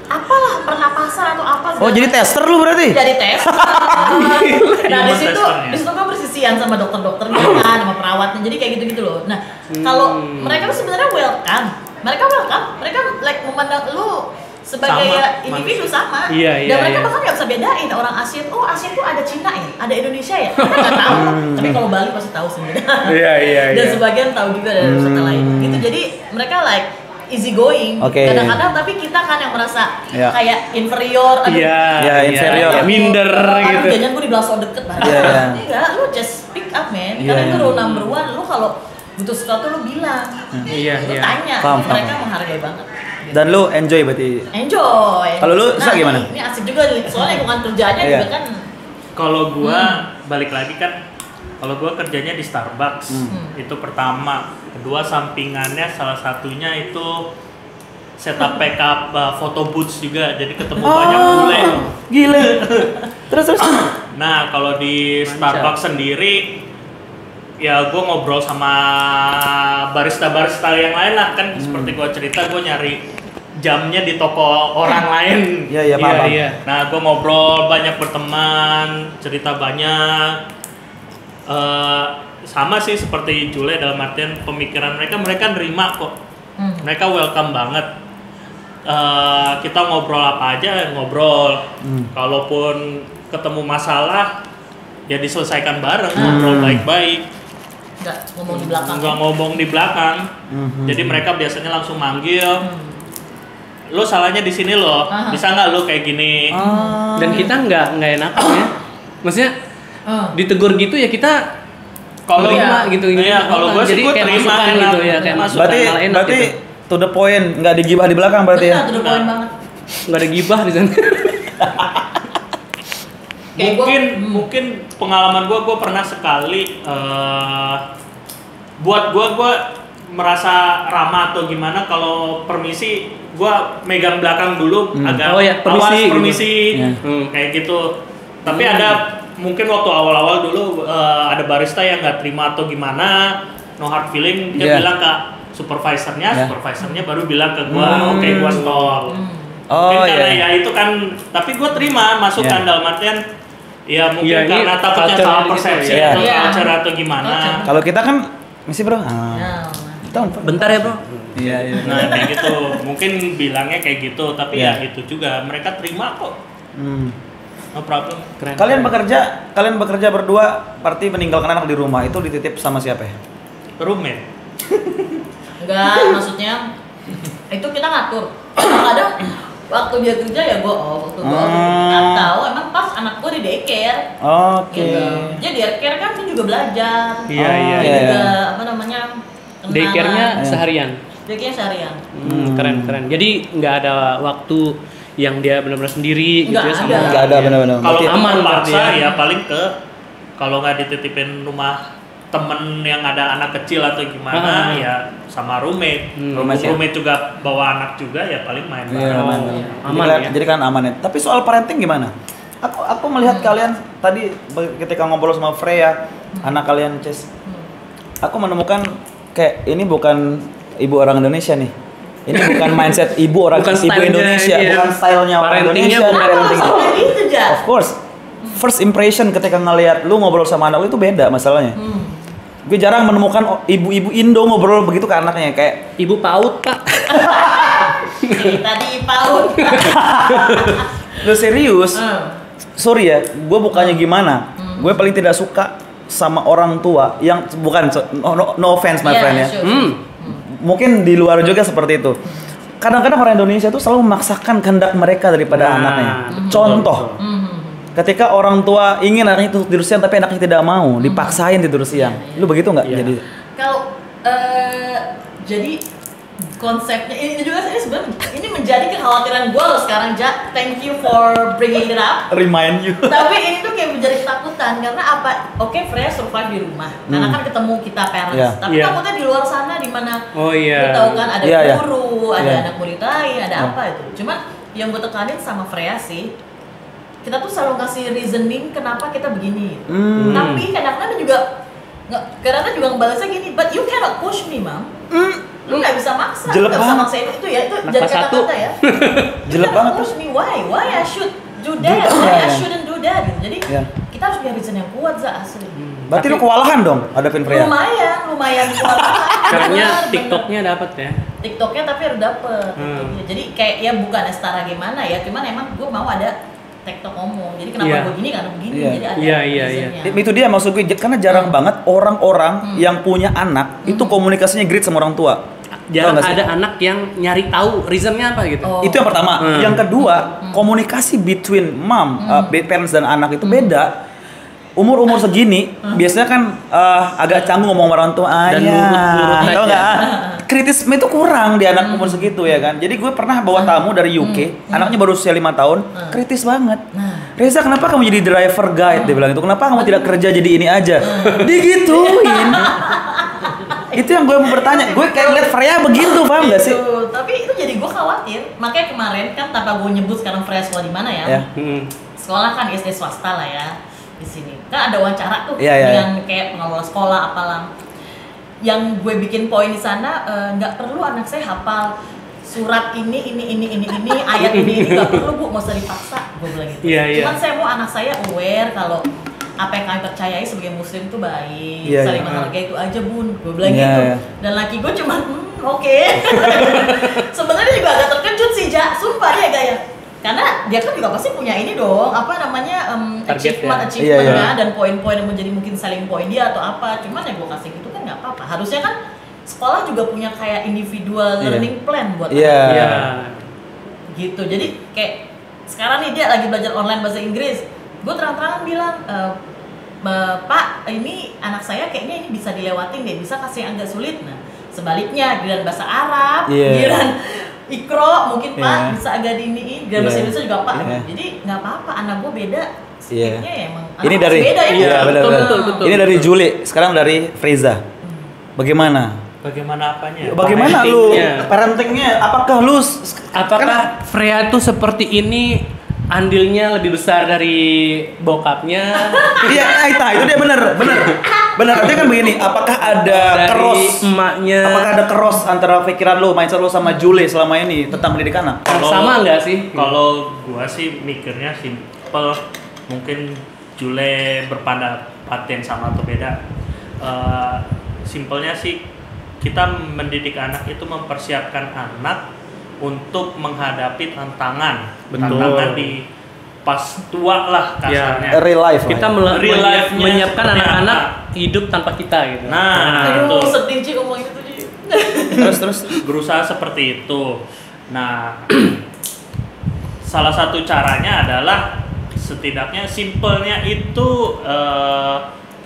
apalah pernapasan atau apa. Oh, jadi tester lu berarti? Jadi tes. Nah, di situ gue bersisian sama dokter-dokternya kan, sama perawatnya. Jadi kayak gitu-gitu loh. Nah, kalau mereka tuh sebenarnya welcome. Mereka like memandang lu sebagai individu sama. Dan mereka bahkan nggak bisa bedain orang Asia. Oh, Asia tuh ada Cina ya, ada Indonesia ya. Mereka nggak tahu. Tapi kalau Bali pasti tahu sebenarnya. Dan sebagian tahu juga dari wisata lain. Gitu. Jadi mereka like easy going. Kadang-kadang tapi kita kan yang merasa kayak inferior. Inferior. Minder gitu. Jangan gue dibilang so deket banget. Enggak, lu just pick up man. Karena itu rule number 1. Lu kalau butuh sesuatu lu bilang. Lu tanya. Mereka menghargai banget. Dan lu enjoy berarti? Enjoy. Kalau lu gimana? Ini asik juga nih. Soalnya lingkungan kerjanya juga kan. Kalau gua balik lagi kan, kalau gua kerjanya di Starbucks. Itu pertama. Kedua, sampingannya salah satunya itu setup backup photo booths juga, jadi ketemu banyak bule. Gila. Terus. Nah, kalau di Starbucks sendiri, ya gue ngobrol sama barista-barista yang lain lah kan. Seperti gue cerita, gue nyari jamnya di toko orang lain. Iya, paham. Nah, gue ngobrol banyak, berteman, cerita banyak. Sama sih seperti Jule, dalam artian pemikiran mereka nerima kok. Mereka welcome banget. Kita ngobrol apa aja, ngobrol. Kalaupun ketemu masalah, ya diselesaikan bareng, ngobrol baik-baik. Nggak ngomong di belakang. Nggak ngomong di belakang. Jadi mereka biasanya langsung manggil. Lo salahnya di sini loh, bisa nggak lo kayak gini? Dan kita nggak enakan ya. Maksudnya ditegur gitu ya kita kalau terima gitu. Iya, kalau gue sih gue terima gitu ya, kayak masukan enak berarti gitu. To the point, nggak digibah di belakang berarti ya? To the point banget. Nggak ada gibah di sana. Mungkin pengalaman gue pernah sekali buat gue merasa ramah atau gimana, kalau permisi gue megang belakang dulu agak permisi gitu. Kayak gitu. Tapi ada mungkin waktu awal-awal dulu ada barista yang nggak terima atau gimana, no hard feeling, dia bilang ke supervisornya baru bilang ke gue, oke, gue stop. Karena ya itu kan, tapi gue terima masukan dalam artian ya mungkin karena takutnya salah persepsi atau culture atau gimana. Kalau kita kan misi bro. Bentar ya bro. Iya. Nah kayak gitu, mungkin bilangnya kayak gitu, tapi ya itu juga mereka terima kok. No problem. Keren. Kalian bekerja berdua, berarti meninggalkan anak di rumah itu dititip sama siapa ya? Roommate. Enggak, maksudnya itu kita ngatur. Kadang waktu dia kerja ya gue off, waktu gue off. Atau emang pas anak gue di daycare. Gitu. Jadi daycare kan dia juga belajar. Iya. Juga apa namanya? Daycare-nya seharian. Daycare seharian. Keren. Jadi nggak ada waktu yang dia benar-benar sendiri gitu ya sama. Nggak ada benar-benar. Kalau aman terpaksa ya paling kalau nggak dititipin rumah temen yang ada anak kecil atau gimana ya sama roommate. Roommate juga bawa anak juga ya paling main bareng. Aman. Jadi kan aman ya. Tapi soal parenting gimana? Aku melihat kalian tadi ketika ngobrol sama Freya, anak kalian Ces. Aku menemukan kayak ini bukan ibu orang Indonesia nih. Ini bukan mindset ibu Indonesia, bukan stylenya orang Indonesia. Of course, first impression ketika ngelihat lu ngobrol sama anak lu itu beda masalahnya. Gue jarang menemukan ibu-ibu Indo ngobrol begitu ke anaknya, kayak ibu PAUD pak. Tadi PAUD. Lu serius? Sorry ya, gue bukannya gimana. Gue paling tidak suka sama orang tua yang bukan no offense my friend ya. Sure. Mungkin di luar juga seperti itu. kadang-kadang orang Indonesia tuh selalu memaksakan kehendak mereka daripada anaknya. Contoh, ketika orang tua ingin anaknya itu tidur siang tapi anaknya tidak mau, dipaksain tidur siang. Lu begitu nggak? Jadi kalau jadi konsepnya ini juga ini sebenarnya ini menjadi kekhawatiran gue loh sekarang, Jak. Thank you for bringing it up. remind you. Tapi ini tuh kayak menjadi ketakutan karena apa? Oke, Freya survive di rumah, karena kan ketemu kita parents. Tapi takutnya di luar sana di mana? Lu tahu kan ada guru, ada anak murid lain, ada apa itu. Cuma yang gue tekanin sama Freya sih, kita tuh selalu kasih reasoning kenapa kita begini. Tapi kadang-kadang juga ngebalasnya gini, but you cannot push me, Mom. Lu nggak bisa maksa, nggak bisa maksa itu ya, itu jadi kata-kata ya. Jelek banget. Push me, why I should do that, why I shouldn't do that. Jadi kita harus punya reason yang kuat, Za, asli. Berarti lu kewalahan dong hadapin Freya. Lumayan kewalahan. Karena TikToknya dapat ya. TikToknya tapi harus dapet. Jadi kayak ya bukan setara gimana ya, cuman emang gue mau ada TikTok ngomong. Jadi kenapa gue gini karena begini. Jadi ada Itu dia maksud gue, karena jarang banget orang-orang yang punya anak itu komunikasinya great sama orang tua. Jarang ada anak yang nyari tahu reasonnya apa gitu. Itu yang pertama. Yang kedua, komunikasi between mom, parents dan anak itu beda. Umur segini biasanya kan agak canggung ngomong sama orang tua, tau nggak? Kritisme itu kurang di anak umur segitu ya kan. Jadi gue pernah bawa tamu dari UK, anaknya baru usia 5 tahun, kritis banget. Reza, kenapa kamu jadi driver guide? Dia bilang itu. Kenapa kamu tidak kerja jadi ini aja? Digituin. Itu yang gue mau bertanya. Gue kayak liat Freya begitu, paham gak sih? Tapi itu jadi gue khawatir. Makanya kemarin kan tanpa gue nyebut sekarang Freya sekolah di mana ya? Sekolah kan SD swasta lah ya. Di sini kan ada wawancara tuh dengan kayak pengelola sekolah apalah. Yang gue bikin poin di sana, nggak perlu anak saya hafal surat ini ayat ini nggak perlu Bu, nggak usah dipaksa, gue bilang gitu. Cuman saya mau anak saya aware kalau apa yang kami percayai sebagai muslim itu baik, saling menghargai itu aja Bun, gue bilang gitu. Dan laki gue cuman oke. Sebenarnya juga agak terkejut sih, Ja, sumpah dia gaya. Karena dia kan juga pasti punya ini dong, apa namanya achievement kan, dan poin-poin yang menjadi mungkin selling point dia atau apa. Cuman yang gue kasih gitu kan nggak apa-apa. Harusnya kan sekolah juga punya kayak individual learning plan buat anak. Gitu. Jadi kayak sekarang nih dia lagi belajar online bahasa Inggris. Gue terang-terangan bilang, Pak, ini anak saya kayaknya ini bisa dilewatin deh, bisa kasih yang agak sulit. Nah, sebaliknya giliran bahasa Arab, giliran Ikro mungkin Pak bisa agak diniin, giliran bahasa Indonesia juga Pak. Jadi nggak apa-apa, anak gue beda. Speaknya ya emang ini dari beda ya. Betul. Ini dari Julie, sekarang dari Freza. Bagaimana apanya? Bagaimana lu parentingnya? Apakah Freya tuh seperti ini, andilnya lebih besar dari bokapnya? Iya, itu dia benar. Artinya kan begini, apakah ada emaknya? Apakah ada cross antara pikiran lu, mindset lu sama Julie selama ini tentang pendidikan anak? Sama enggak sih? Kalau gua sih mikirnya simple, mungkin Julie berpendapat yang sama atau beda. Simpelnya sih kita mendidik anak itu mempersiapkan anak untuk menghadapi tantangan di pas tua lah kasarnya. Real life. Kita menyiapkan anak-anak hidup tanpa kita gitu. Aduh, sedih Ci ngomong itu Ci. Terus berusaha seperti itu. Nah, salah satu caranya adalah setidaknya simpelnya itu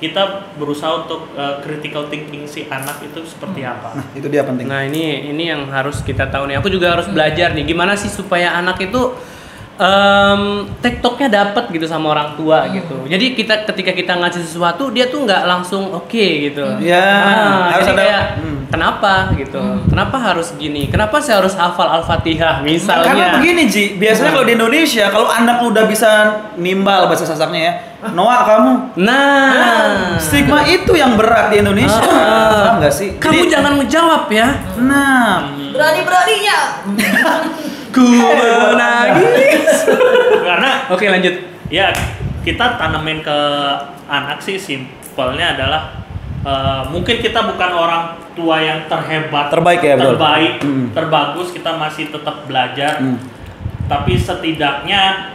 kita berusaha untuk critical thinking si anak itu seperti apa. Nah, itu dia penting. Nah, ini yang harus kita tahu nih. Aku juga harus belajar nih gimana sih supaya anak itu TikToknya dapat gitu sama orang tua gitu. Jadi ketika kita ngasih sesuatu dia tuh nggak langsung oke gitu. Harus ada kayak kenapa gitu. Kenapa harus gini? Kenapa saya harus hafal Al-Fatihah misalnya? Karena begini Ji, biasanya kalau di Indonesia kalau anak udah bisa nimbal bahasa Sasaknya ya, Noah kamu. Nah, stigma itu yang berat di Indonesia. Paham nggak sih? Kamu jangan menjawab ya. Nah, berani-beraninya. Nangis. Karena Oke, lanjut. Ya, kita tanemin ke anak sih simpelnya adalah mungkin kita bukan orang tua yang terbaik, terbagus, kita masih tetap belajar. Tapi setidaknya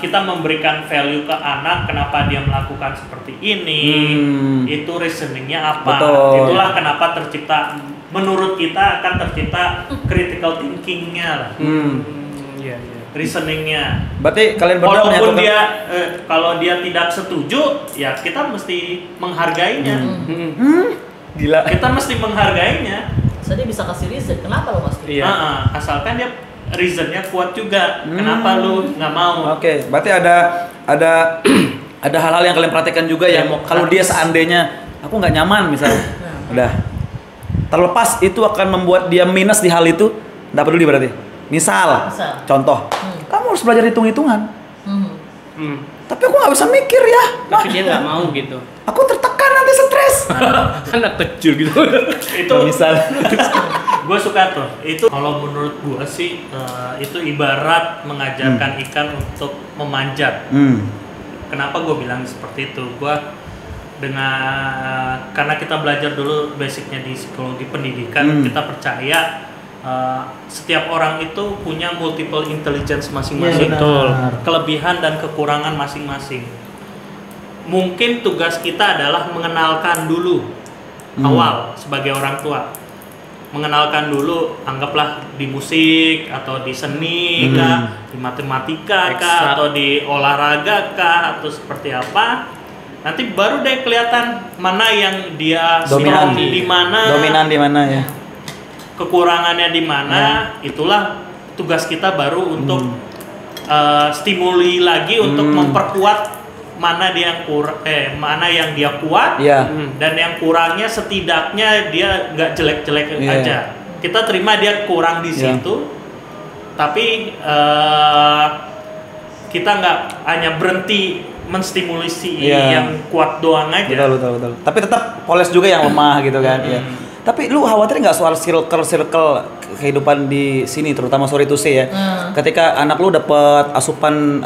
kita memberikan value ke anak, kenapa dia melakukan seperti ini, itu reasoningnya apa. Betul. Itulah kenapa tercipta menurut kita akan tercipta critical thinking-nya lah. Iya. Reasoningnya. Berarti kalian berdua Walaupun menyatukan- dia kalau dia tidak setuju, ya kita mesti menghargainya. Gila. Kita mesti menghargainya. Jadi bisa kasih reason kenapa lo Mas? Iya. Asalkan dia reasonnya kuat juga. Kenapa lu nggak mau? Oke, berarti ada hal-hal yang kalian perhatikan juga ya. Kalau dia seandainya aku nggak nyaman misalnya, udah terlepas itu akan membuat dia minus di hal itu, nggak peduli berarti. Misal. Contoh, kamu harus belajar hitung-hitungan. Tapi aku nggak bisa mikir ya. Tapi dia nggak mau gitu. Aku tertekan nanti stres. Anak kecil gitu. Itu misal. gue suka tuh. Itu kalau menurut gue sih itu ibarat mengajarkan ikan untuk memanjat. Kenapa gue bilang seperti itu? Gue karena kita belajar dulu basicnya di psikologi pendidikan, kita percaya setiap orang itu punya multiple intelligence masing-masing, kelebihan dan kekurangan masing-masing. Mungkin tugas kita adalah mengenalkan dulu awal sebagai orang tua, mengenalkan dulu, anggaplah di musik atau di seni kah, di matematika kah, atau di olahraga kah, atau seperti apa. Nanti baru deh kelihatan mana yang dia Dominan di mana, dominan di mana ya. Kekurangannya di mana, itulah tugas kita baru untuk stimuli lagi untuk memperkuat mana dia mana yang dia kuat, dan yang kurangnya setidaknya dia nggak jelek-jelek aja. Kita terima dia kurang di situ, tapi kita nggak hanya berhenti menstimulasi yang kuat doang aja. Betul. Tapi tetap poles juga yang lemah gitu kan. Tapi lu khawatir nggak soal circle kehidupan di sini, terutama sorry to say ya. Ketika anak lu dapat asupan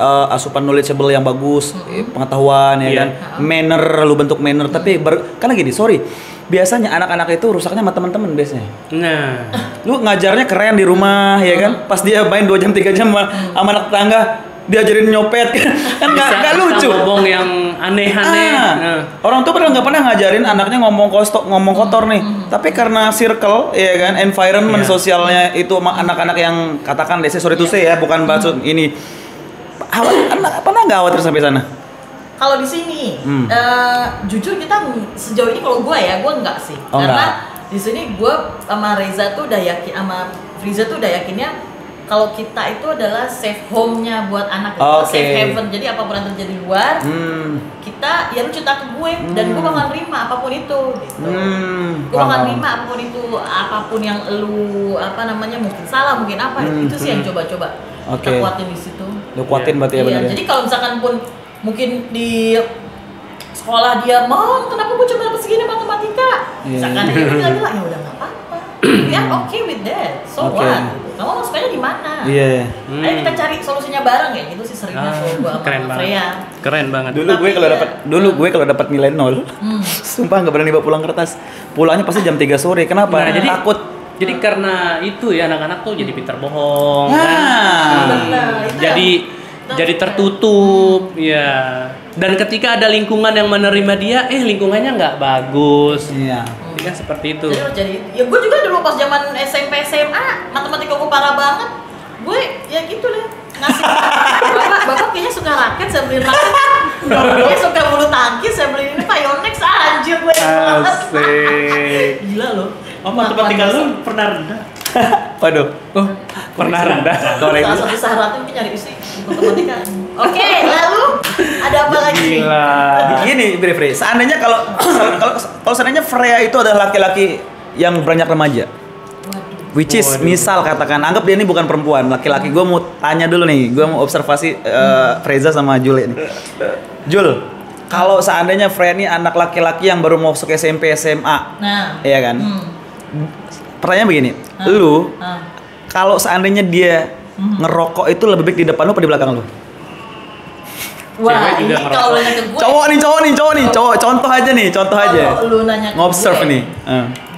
knowledgeable yang bagus, pengetahuan ya kan, manner, lu bentuk manner. Tapi karena gini, sorry, biasanya anak-anak itu rusaknya sama teman-teman biasanya. Nah, Lu ngajarnya keren di rumah ya kan, pas dia main 2 jam 3 jam sama anak tetangga, diajarin nyopet kan nggak lucu. Ngomong yang aneh-aneh. Orang tua padahal nggak pernah ngajarin anaknya ngomong kotor nih, tapi karena circle ya kan, environment sosialnya itu sama anak-anak yang katakan sorry to say ya, bukan maksud ini. Pernah nggak khawatir sampai sana? Kalau di sini, jujur kita sejauh ini kalau gue nggak sih, karena di sini gue sama Reza tuh udah yakin, sama Friza tuh udah yakinnya kalau kita itu adalah safe home-nya buat anak, safe haven. Jadi apapun yang terjadi di luar, kita ya lu cerita ke gue dan gue bakal nerima apapun itu gitu. Gue bakal nerima apapun itu, apapun yang lu mungkin salah, mungkin apa, itu sih yang coba-coba kita kuatin di situ. Lu kuatin berarti ya benar. Jadi kalau misalkan pun mungkin di sekolah dia, "Mom, kenapa gue cuma dapat segini matematika?" Misalkan dia bilang, "Ya udah nggak apa-apa. We are okay with that. So what? Kamu sukanya di mana?" Ayo kita cari solusinya bareng ya. Gitu sih seringnya kalau gue sama Freya. Keren banget. Dulu gue kalau dapat nilai 0, sumpah nggak berani bawa pulang kertas. Pulangnya pasti jam 3 sore. Kenapa? Nah, jadi takut. Jadi karena itu ya anak-anak tuh jadi pintar bohong. Jadi tertutup ya. Dan ketika ada lingkungan yang menerima dia, lingkungannya nggak bagus. Jadi kan seperti itu. Jadi ya gue juga dulu pas zaman SMP SMA matematika gue parah banget. Gue ya gitu deh ngasih bapak kayaknya suka raket, saya beliin raket. Dia suka bulu tangkis, saya beliin ini Pionex. Anjir gue gila loh. Matematika lu pernah rendah? Waduh. Pernah rendah. Salah satu syaratnya mungkin nyari istri matematika. Oke, lalu ada apa lagi? Gini, Frey. Seandainya kalau seandainya Freya itu adalah laki-laki yang beranjak remaja. Which is misal katakan anggap dia ini bukan perempuan, laki-laki. Gue mau tanya dulu nih, gue mau observasi Freza sama Jul ini. Jul, kalau seandainya Freya ini anak laki-laki yang baru mau masuk SMP SMA, iya kan? Pertanyaan begini, lu kalau seandainya dia ngerokok itu lebih baik di depan lu apa di belakang lu? Wah, ini kalau nanya ke gue. Cowok nih, contoh aja. Kalau lu nanya ke ngobserve gue, nih.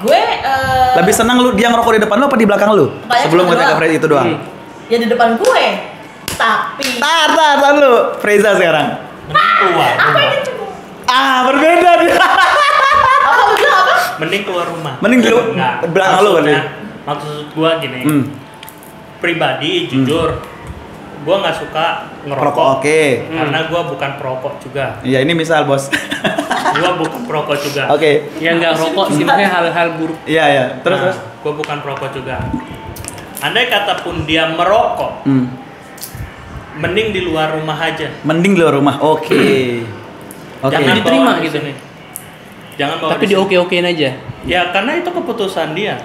Gue lebih senang lu dia ngerokok di depan lu apa di belakang lu? Sebelum gue tanya Freza itu doang. Ya di depan gue. Tapi Tar lu, Freza sekarang. apa ini? Berbeda dia. Apa lu bilang apa? Mending keluar rumah. Mending dulu belakang lu kan. Maksud gua gini. Pribadi jujur, gua nggak suka ngerokok. Oke. Karena gua bukan perokok juga. Iya, ini misal, Bos. Gua bukan perokok juga. Oke. Ya nggak rokok sih, makanya hal-hal buruk. Iya. Terus. Gua bukan perokok juga. Andai kata pun dia merokok, mending di luar rumah aja. Mending di luar rumah. Oke. Jangan diterima bawa gitu nih. Jangan bawa. Tapi di oke-okein aja. Ya karena itu keputusan dia.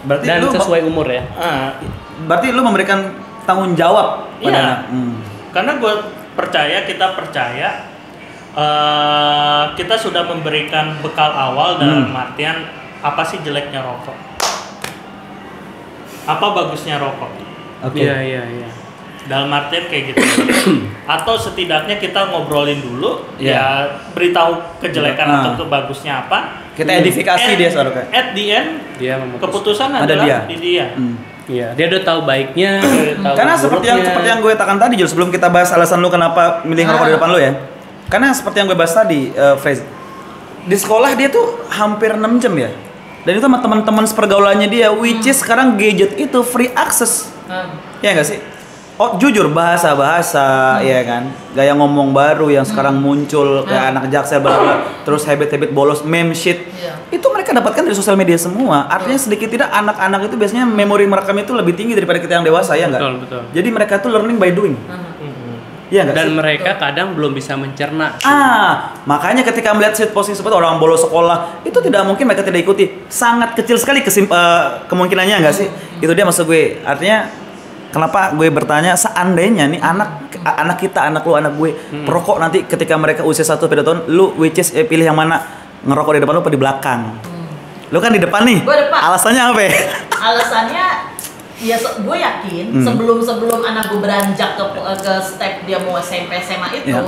Berarti dan lu sesuai umur ya. Berarti lu memberikan tanggung jawab pada Iya. anak. Karena kita percaya kita sudah memberikan bekal awal dalam artian apa sih jeleknya rokok, apa bagusnya rokok. Oke. Iya. Dalam artian kayak gitu. Atau setidaknya kita ngobrolin dulu, ya beritahu kejelekan atau kebagusnya apa. Kita edifikasi dia seharusnya. At the end, Dia keputusan Ada adalah dia. di dia. Iya, dia udah tahu baiknya, dia udah tahu Karena seperti yang gue katakan tadi, Jul, sebelum kita bahas alasan lu kenapa milih ngerokok di depan lu ya. Karena seperti yang gue bahas tadi, Faiz, di sekolah dia tuh hampir 6 jam ya. Dan itu sama teman-teman sepergaulannya dia, which is sekarang gadget itu free access. Ya nggak sih? Oh, jujur bahasa-bahasa ya kan. Gaya ngomong baru yang sekarang muncul kayak anak jaksel baru, terus habit-habit bolos, meme shit. Itu mereka dapatkan dari sosial media semua. Artinya sedikit tidak anak-anak itu biasanya memori merekam itu lebih tinggi daripada kita yang dewasa ya nggak? Betul. Jadi mereka tuh learning by doing. Iya nggak Dan sih? mereka kadang belum bisa mencerna. Makanya ketika melihat situasi seperti orang bolos sekolah, itu tidak mungkin mereka tidak ikuti. Sangat kecil sekali kemungkinannya nggak sih? Itu dia maksud gue. Artinya kenapa gue bertanya, seandainya nih anak kita, anak lu, anak gue perokok nanti ketika mereka usia 1 tahun, lu which is pilih yang mana? Ngerokok di depan lu apa di belakang? Lu kan di depan nih. Gue depan. Alasannya apa ya? Alasannya ya gue yakin sebelum anak gue beranjak ke step dia mau SMP SMA itu,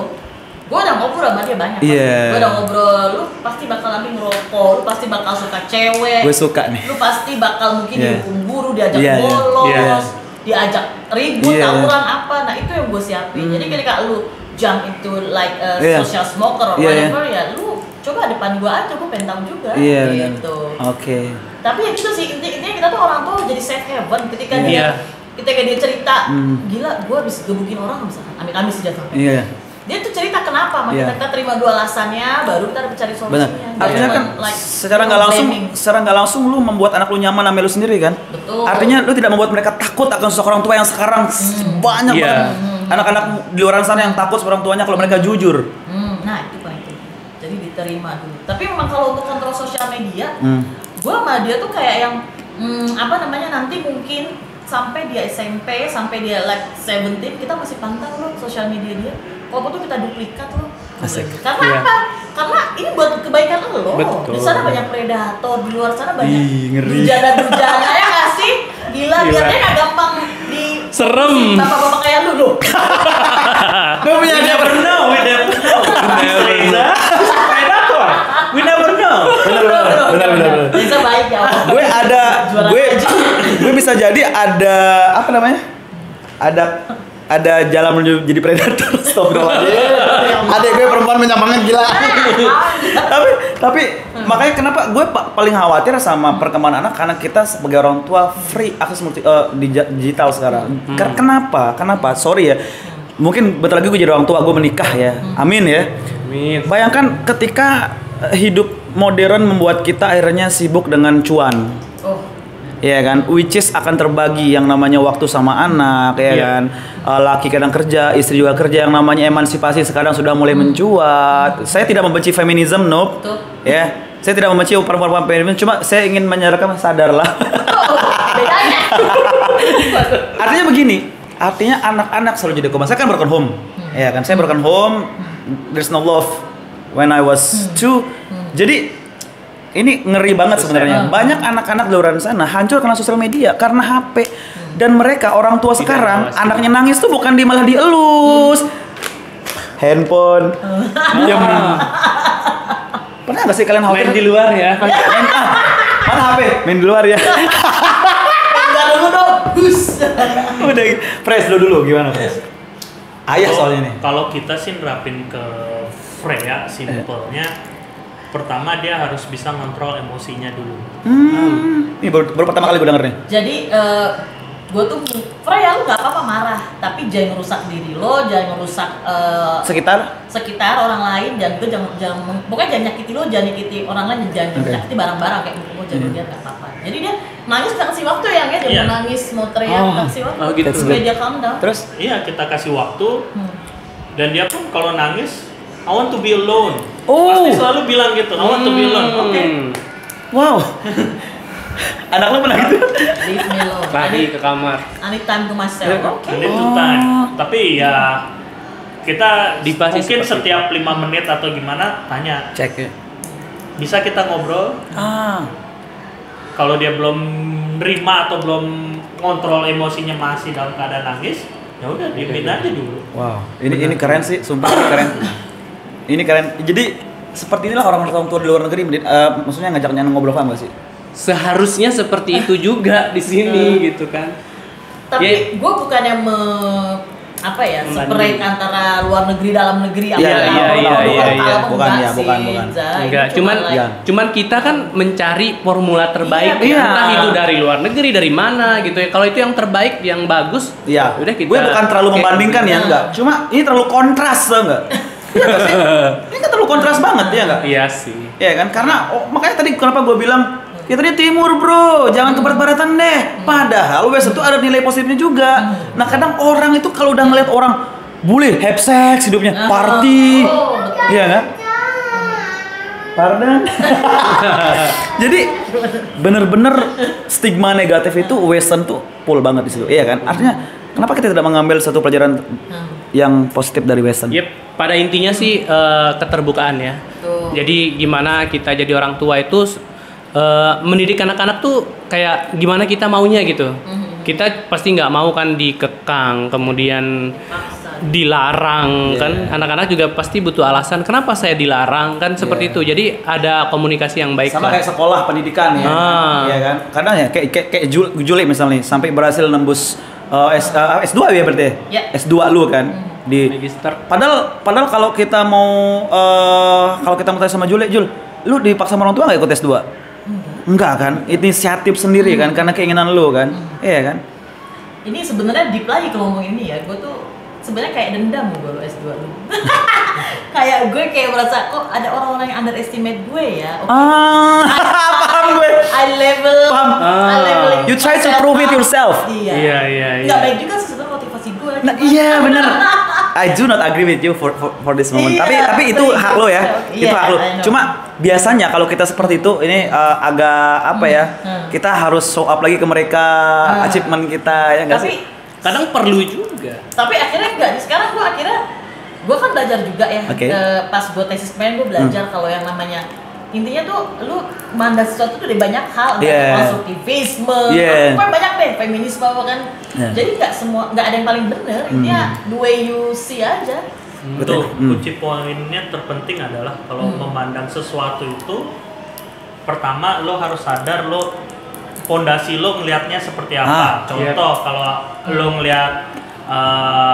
gue udah ngobrol sama dia banyak. Gue udah ngobrol, lu pasti bakal ambil ngerokok, lu pasti bakal suka cewek. Gue suka nih. Lu pasti bakal mungkin dihukum guru, diajak bolos, diajak ribut, tawuran apa. Nah itu yang gue siapin. Jadi ketika lu jump into like a social smoker or whatever, ya lu coba depan gue aja, gue pengen tahu juga. Gitu. Oke. Tapi ya gitu sih, intinya kita tuh orang tua jadi safe haven ketika dia cerita, gila gue habis gebukin orang misalkan, amit-amit sih jatuh. Dia tuh cerita kenapa, kita terima 2 alasannya, baru kita cari solusinya. Benar. Artinya kan secara nggak langsung lu membuat anak lu nyaman sama lu sendiri kan. Betul. Artinya lu tidak membuat mereka takut akan sosok orang tua yang sekarang banyak banget anak-anak di luar sana yang takut sama orang tuanya kalau mereka jujur. Nah itu paling penting. Jadi diterima dulu. Tapi memang kalau untuk kontrol sosial media, gua sama dia tuh kayak yang nanti mungkin sampai dia SMP, sampai dia like 17, kita masih pantau loh sosial media dia. Kalau tuh kita duplikat loh. Asik. Karena apa? Karena ini buat kebaikan lo. Betul. Di sana banyak predator, di luar sana banyak ngeri. durjana-durjana ya nggak sih? Gila, biar dia nggak gampang di Serem. bapak-bapak kayak lu loh. Gue punya never know. Predator. We never know. Benar. Bisa baik ya. Gue bisa jadi ada apa namanya? Ada jalan menuju jadi predator. Stop dong. Adek gue perempuan banyak banget gila. tapi makanya kenapa gue paling khawatir sama perkembangan anak, karena kita sebagai orang tua free akses digital sekarang. Kenapa? Sorry ya. Mungkin bentar lagi gue jadi orang tua, gue menikah ya. Amin ya. Amin. Bayangkan ketika hidup modern membuat kita akhirnya sibuk dengan cuan. Ya kan, which is akan terbagi yang namanya waktu sama anak, ya kan. Laki kadang kerja, istri juga kerja, yang namanya emansipasi sekarang sudah mulai mencuat. Saya tidak membenci feminisme, nope. Ya, saya tidak membenci perempuan feminisme, cuma saya ingin menyadarkan sadarlah. Bedanya. Artinya begini, artinya anak-anak selalu jadi korban. Saya kan broken home, ya kan. Saya broken home, there's no love when I was 2. Jadi ini ngeri banget sebenarnya. Banyak anak-anak di luar sana hancur karena sosial media, karena HP. Dan mereka orang tua sekarang, anaknya nangis tuh bukan malah dielus. Handphone. Diam. Pernah nggak sih kalian Main di luar ya. Mana HP? Main di luar ya. Enggak dulu dong. Udah, Pres dulu gimana, Pres? Ayah soalnya nih. Kalau kita sih nerapin ke Freya, simpelnya pertama dia harus bisa kontrol emosinya dulu. Ini baru pertama kali gue denger nih. Jadi gue tuh Freya lu nggak apa-apa marah, tapi jangan ngerusak diri lo, jangan ngerusak sekitar orang lain, dan itu jangan pokoknya jangan nyakiti lo, jangan nyakiti orang lain, jangan nyakiti barang-barang kayak gitu. Jangan dia nggak apa-apa. Jadi dia nangis, kita kasih waktu ya, dia mau nangis, mau teriak, kasih waktu gitu. supaya dia calm down. Terus iya, kita kasih waktu, dan dia pun kalau nangis, I want to be alone. Pasti selalu bilang gitu, I want to be alone. Oke. Wow. Anak lo pernah gitu? Leave me alone. Lagi ke kamar. I need time to myself. I need to time. Tapi ya kita mungkin setiap 5 menit atau gimana tanya. Cek ya. Bisa kita ngobrol? Kalau dia belum nerima atau belum kontrol emosinya, masih dalam keadaan nangis, ya udah diemin aja dulu. Wow, ini keren sih, sumpah ini keren. Ini keren. Jadi seperti inilah orang tua di luar negeri, maksudnya ngajaknya ngobrol, paham gak sih? Seharusnya seperti itu juga di sini gitu kan. Tapi gue bukannya separate antara luar negeri dalam negeri. Bukan. Enggak, cuman kita kan mencari formula terbaik. Iya. Entah itu dari luar negeri, dari mana gitu ya. Kalau itu yang terbaik, yang bagus, iya. Udah kita. Gue bukan terlalu membandingkan ya, enggak. Cuma ini terlalu kontras, tau enggak? Iya gak sih? Ini kan terlalu kontras banget, ya enggak? Iya sih. Iya kan? Karena makanya tadi kenapa gue bilang kita di timur bro, jangan ke barat-baratan deh. Padahal Western itu ada nilai positifnya juga. Nah kadang orang itu kalau udah ngeliat orang bule, have sex hidupnya, party, iya kan? Pardon. Jadi bener-bener stigma negatif itu Western tuh full banget di situ, iya kan? Artinya kenapa kita tidak mengambil satu pelajaran yang positif dari Western? Yep, pada intinya sih keterbukaan ya. Jadi gimana kita jadi orang tua itu mendidik anak-anak tuh kayak gimana kita maunya gitu. Kita pasti nggak mau kan dikekang, kemudian dilarang kan. Anak-anak juga pasti butuh alasan kenapa saya dilarang kan, seperti itu. Jadi ada komunikasi yang baik. Sama kayak sekolah pendidikan ya, ya kan. Kadang ya kayak Juli misalnya sampai berhasil nembus S2 ya berarti. S2 lu kan di Magister. Padahal kalau kita mau tanya sama Jul, lu dipaksa sama orang tua nggak ikut S2? Enggak kan, inisiatif sendiri kan, karena keinginan lu kan, iya kan? Ini sebenarnya deep lagi kalau ngomong ini ya, gue tuh sebenarnya kayak dendam gue S2 lu. Kayak gue merasa kok ada orang-orang yang underestimate gue ya. Paham gue. I level. You try to prove it yourself. Iya. Nggak baik juga sih sebenarnya motivasi gue. Nah, iya benar. I do not agree with you for this moment. Tapi itu hak lo ya. Itu hak lo. Cuma biasanya kalau kita seperti itu ini agak kita harus show up lagi ke mereka achievement kita, ya nggak sih? Kadang perlu juga. Tapi akhirnya enggak. Sekarang gue kan belajar juga ya. Pas gue tesis kemarin gue belajar kalau yang namanya intinya tuh lu mandang sesuatu tuh dari banyak hal, konstruktivisme, banyak deh, feminisme kan. Jadi nggak ada yang paling benar. Intinya the way you see aja. Betul. Kunci poinnya terpenting adalah kalau memandang sesuatu itu, pertama lo harus sadar fondasi lo ngelihatnya seperti apa. Contoh kalau lo ngelihat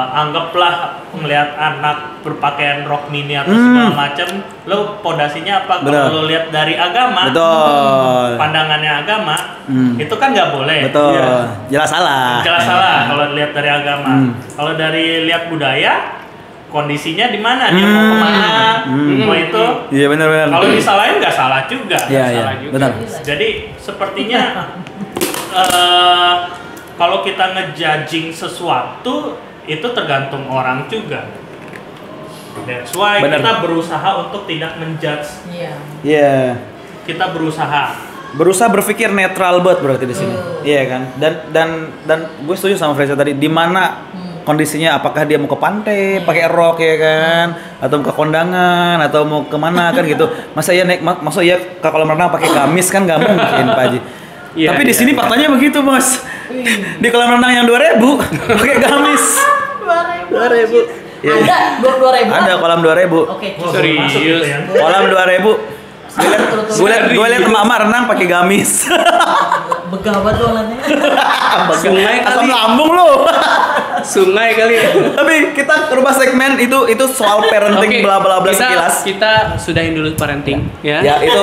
anggaplah ngelihat anak berpakaian rok mini atau segala macam, lo fondasinya apa? Kalau lo lihat dari agama, pandangannya agama, itu kan nggak boleh. Betul. Jelas salah kalau lihat dari agama. Kalau dari lihat budaya, kondisinya di mana, dia mau kemana, mau itu. Iya benar. Kalau disalahin nggak salah juga. Iya benar. Jadi sepertinya kalau kita ngejudging sesuatu itu tergantung orang juga. That's why kita berusaha untuk tidak menjudge. Iya. Kita berusaha berpikir netral banget berarti di sini. Iya kan? Dan gue setuju sama Fresa tadi, di mana kondisinya, apakah dia mau ke pantai pakai rok ya kan, atau mau ke kondangan, atau mau kemana kan gitu. Masa ya ke kolam renang pakai gamis kan nggak mungkin Pak Haji. Tapi di sini faktanya begitu bos. Di kolam renang yang 2.000 pakai gamis. 2.000. Ada 2.000. Ada kolam 2.000. Oke. Serius. Kolam 2.000. Gue liat mama renang pakai gamis. Begawan lu orangnya. Sungai Asam kali. lambung lu. Sungai kali. Tapi kita rubah segmen itu soal parenting Oke, bla bla bla kita- sekilas. Kita sudahin dulu parenting ya. Ya itu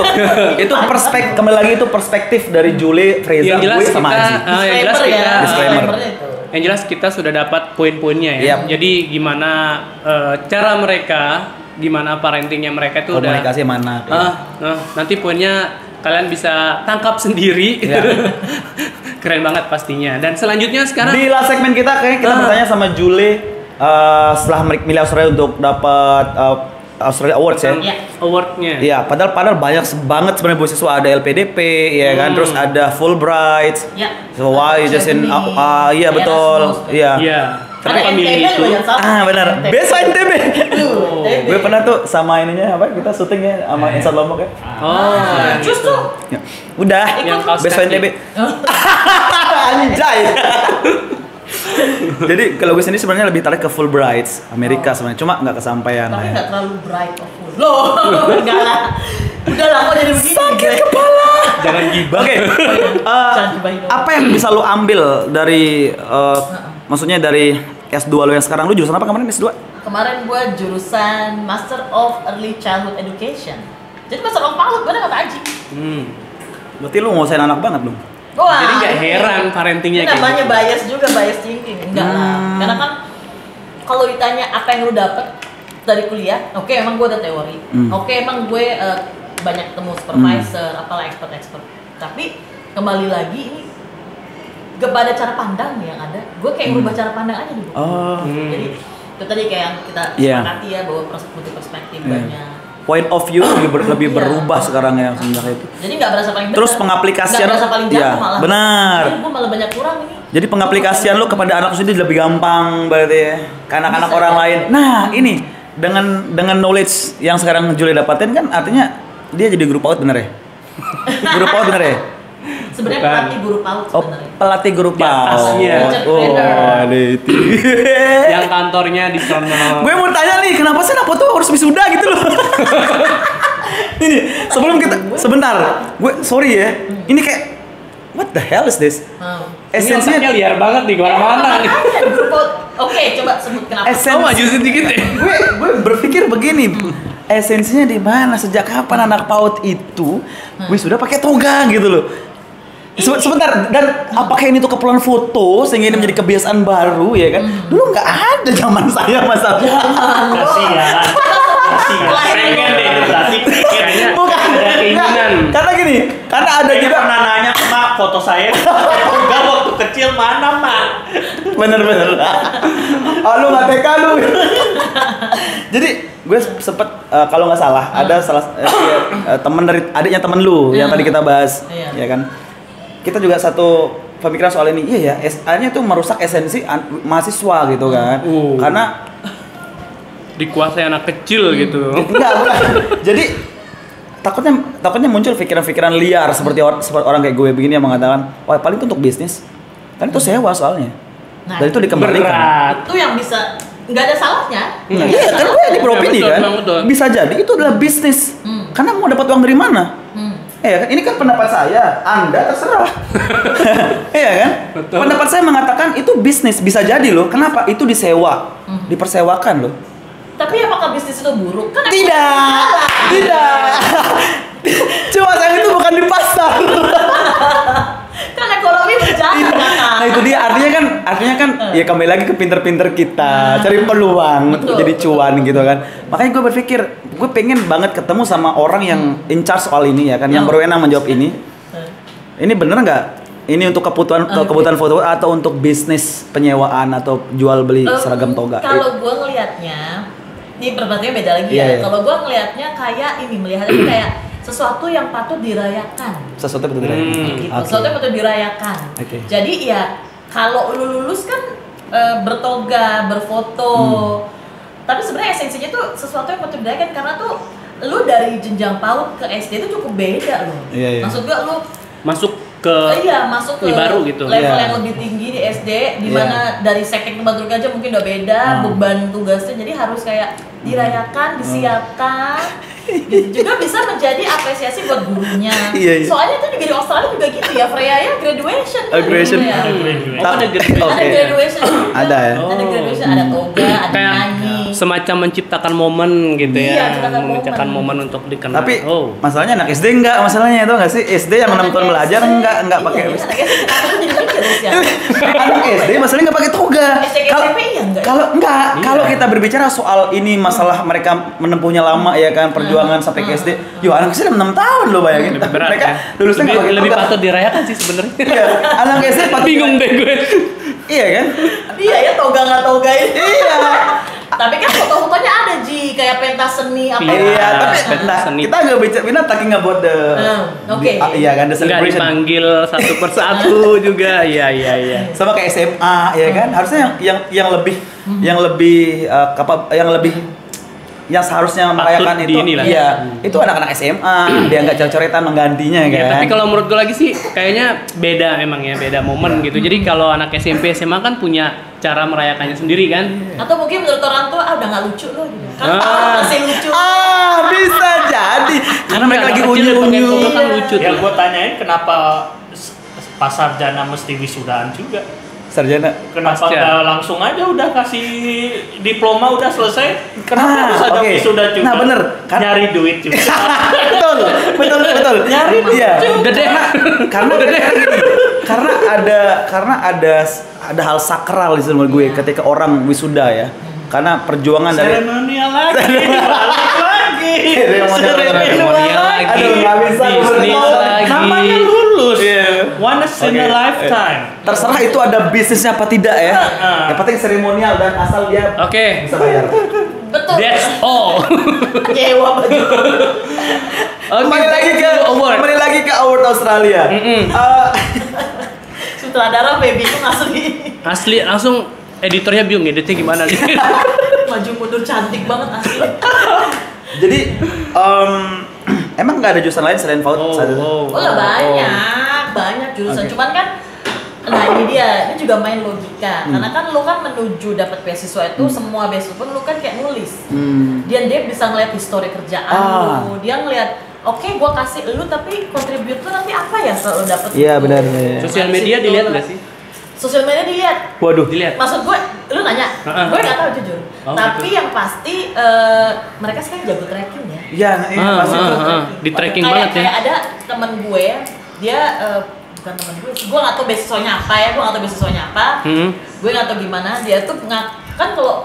kembali lagi itu perspektif dari Julie, Freza, Yang jelas gue sama kita Aji. yang jelas Disclaimer kita ya. Disclaimer. Disclaimernya itu. yang jelas kita sudah dapat poin-poinnya ya. Yap. Jadi gimana cara mereka, gimana parentingnya mereka itu udah Komunikasi mana? nanti poinnya kalian bisa tangkap sendiri. Ya. Keren banget pastinya. Dan selanjutnya sekarang Di last segmen kita kayaknya kita bertanya sama Julie setelah milih Australia untuk dapat Australia Awards ya. Iya. awardnya. Iya, padahal banyak banget sebenarnya beasiswa, ada LPDP ya kan, terus ada Fulbright. Ya. So why you just in iya betul. Iya. Iya. Karena Kenapa milih NTB itu? juga jangan salah. Benar. NTB. Beasiswa NTB. NTB. Gue pernah tuh sama ininya apa? Kita syuting ya sama Insan Lombok ya. Oh, Cus tuh. Ya. Udah, Yang kaos Beasiswa kaki. NTB. Anjay. Jadi kalau gue sendiri sebenarnya lebih tarik ke Fulbright Amerika sebenarnya, cuma nggak kesampaian. Tapi ya. nggak terlalu bright of full. Loh, enggak lah. Udah lah, kok jadi begini? Sakit gue? kepala. Jangan gibah. Oke. Jangan gibahin dong. Apa yang bisa lu ambil dari maksudnya dari S2 lu yang sekarang? Lu jurusan apa kemarin S2? Kemarin gue jurusan Master of Early Childhood Education. Jadi Master of PAUD, bener kata Aji. Berarti lu nguasain anak banget dong. Wah, Jadi nggak ini- heran parentingnya ini kayak namanya gitu. bias juga, bias thinking. Enggak lah. Karena kan kalau ditanya apa yang lu dapet dari kuliah, oke emang gue ada teori. Oke emang gue banyak ketemu supervisor, apalah expert. Tapi kembali lagi ini kepada cara pandang yang ada. Gue kayak merubah cara pandang aja dulu. Oh. Jadi itu tadi kayak yang kita Iya. sepakati ya, bahwa multi perspektif banyak. Point of view lebih Iya. berubah sekarang ya sebenarnya itu. Jadi nggak berasa paling benar. Terus pengaplikasian- nggak berasa paling jatuh iya, malah. benar. Jadi gue malah banyak kurang ini. Jadi pengaplikasian lu kepada anak lu sendiri lebih gampang berarti ya. Ke anak-anak Bisa, orang ya. lain. Nah, ini dengan knowledge yang sekarang Julie dapatin kan artinya dia jadi guru PAUD bener ya? Guru PAUD bener ya? Sebenarnya Bukan. pelatih guru PAUD Oh, sebenarnya. pelatih guru Di atasnya. PAUD. Oh, ada itu. Yang kantornya di sono. Gue mau tanya nih, kenapa sih Napo tuh harus wisuda gitu loh? Ini sebelum kita sebentar, gue sorry ya. Ini kayak what the hell is this? Ini Esensinya otaknya liar banget di mana-mana nih. Guru PAUD. Oke, coba sebut kenapa. Kau maju sedikit deh. gue berpikir begini, esensinya di mana? Sejak kapan anak PAUD itu wisuda pakai toga gitu loh? Sebentar, dan apakah ini tuh keperluan foto sehingga ini menjadi kebiasaan baru ya kan? Dulu nggak ada zaman saya masalahnya. Kasihan. Pengen deh itu berarti. Kayaknya Bukan, ada keinginan. nggak. Karena gini, karena ada Dia juga pernah nanya, Mak, foto saya enggak waktu kecil mana, Mak? bener. Lu nggak TK lu. Jadi gue sempet kalau nggak salah ada salah teman dari adiknya temen lu yang tadi kita bahas, Iya. ya kan? Kita juga satu pemikiran soal ini. Iya ya, SA-nya tuh merusak esensi mahasiswa gitu kan? Karena Dikuasai anak kecil gitu. enggak, bukan. Jadi takutnya muncul pikiran-pikiran liar seperti orang kayak gue begini yang mengatakan, wah paling itu untuk bisnis. Kan itu sewa soalnya. Nah, Dan itu dikembalikan. Berat. itu yang bisa nggak ada salahnya. Nah, iya kan gue di beropini betul, kan. memang betul. Bisa jadi itu adalah bisnis. Karena mau dapat uang dari mana? Iya kan? Ini kan pendapat saya. Anda terserah. Iya kan? Betul. Pendapat saya mengatakan itu bisnis. Bisa jadi loh. Kenapa? Itu disewa. Dipersewakan loh. Tapi apakah bisnis itu buruk? Kan Tidak. Cuma sayang itu bukan di pasar. kan ekonomi berjalan Nah itu dia artinya kan ya kembali lagi ke pinter-pinter kita cari peluang untuk Betul, jadi betul, cuan gitu kan. Makanya gue berpikir gue pengen banget ketemu sama orang yang in charge soal ini ya kan, yang berwenang menjawab ini. Ini bener nggak? Ini untuk kebutuhan foto atau untuk bisnis penyewaan atau jual beli seragam toga? Kalau gue ngelihatnya, ini perbedaannya beda lagi Iya, ya. iya. Kalau gue ngelihatnya kayak ini, melihatnya kayak sesuatu yang patut dirayakan. Sesuatu betul Gitu. Oke. Sesuatu yang patut dirayakan. Oke. Jadi ya kalau lu lulus kan bertoga, berfoto. Tapi sebenarnya esensinya tuh sesuatu yang patut dirayakan karena tuh lu dari jenjang PAUD ke SD itu cukup beda loh. Iya, iya. Maksud gue lu Masuk iya, masuk ke baru gitu. level Iya. yang lebih tinggi di SD, di mana dari sekek tempat duduk aja mungkin udah beda beban tugasnya, jadi harus kayak dirayakan, disiapkan. Gitu. Juga bisa menjadi apresiasi buat gurunya. Iya. Soalnya itu juga di Australia juga gitu ya, Freya ya graduation. Graduation. Ya. Ada graduation. Ada graduation juga. Ada ya? Ada graduation, ada toga, ada Kayak nyanyi. semacam menciptakan momen gitu Iya, ya, menciptakan menciptakan momen. momen untuk dikenal. Tapi oh. masalahnya anak SD enggak, masalahnya itu enggak sih? SD yang 6 tahun belajar enggak pakai. Iya, anak SD aku jadi mikir ya. Anak SD masalahnya enggak pakai toga. SD SMP iya enggak? Kalau kita berbicara soal ini masalah mereka menempuhnya lama ya kan, perjuangan sampai ke SD. Yo, anak SD 6 tahun loh, bayangin. Lebih berat Mereka ya. lulusnya enggak pakai lebih toga. patut dirayakan sih sebenarnya. Iya, anak SD patut. Bingung deh gue. Iya kan? Iya ya, toga nggak toga itu. Iya. Tapi kan foto-fotonya ada Ji, kayak pentas seni apa? Iya, tapi pentas seni. kita nggak bicara, we're not talking about the, oke. iya kan, the Nggak celebration. dipanggil satu persatu juga. Iya. Sama kayak SMA, ya kan, harusnya yang lebih, yang seharusnya merayakan itu, diinilah. iya, itu anak-anak SMA, dia nggak coret-coretan menggantinya Ya, kan. tapi kalau menurut gue lagi sih kayaknya beda memang ya, beda momen gitu. Jadi kalau anak SMP SMA kan punya cara merayakannya sendiri kan. Atau mungkin menurut orang tua udah nggak lucu loh gitu. Kan masih lucu. Bisa jadi, karena mereka lagi Anak kecil pakai unyu-unyu. toga kan lucu Yang tuh. gue tanyain kenapa pas sarjana mesti wisudaan juga? Sarjana. Kenapa Pasca. nggak langsung aja udah kasih diploma udah selesai? Kenapa harus ada oke. wisuda juga? Nah, bener. Nyari duit juga. betul. Nyari dia. Udah deh. Karena ada hal sakral di sini menurut gue ketika orang wisuda ya. Karena perjuangan dari Seremonial lagi. Balik lagi. Seremonial lagi. Aduh, nggak bisa Bisnis bener. lagi. Namanya lulus. Iya. Once in a Oke. lifetime. terserah itu ada bisnisnya apa tidak ya. Yang penting seremonial dan asal dia Oke. bisa bayar. Betul. That's all. Nyewa baju. Oke, Kembali lagi ke award Australia. Sutradara baby itu asli. Asli langsung editornya bingung editnya gimana nih. Maju mundur cantik banget asli. Jadi emang nggak ada jurusan lain selain FAUD saat itu? Oh lah banyak jurusan. Oke. Cuman kan, nah ini dia, ini juga main logika. Karena kan lu kan menuju dapat beasiswa itu semua beasiswa pun lu kan kayak nulis. Dia bisa ngeliat histori kerjaan lu, dia ngeliat, oke, gua kasih lu tapi kontributor nanti apa ya kalau lu dapet? Iya, itu? benar, benar. Sosial media dilihat nggak sih? Sosial media dilihat. Waduh. Dilihat. Maksud gue, lu nanya, gue nggak tahu jujur. Oh, Tapi gitu. yang pasti mereka sekarang jago tracking ya. Iya, iya pasti. Di tracking Kayak- banget ya. Kayak ada temen gue, dia bukan temen gue, gue nggak tahu beasiswanya apa ya, gue nggak tahu beasiswanya apa. Gue nggak tahu gimana. Dia tuh kan kalau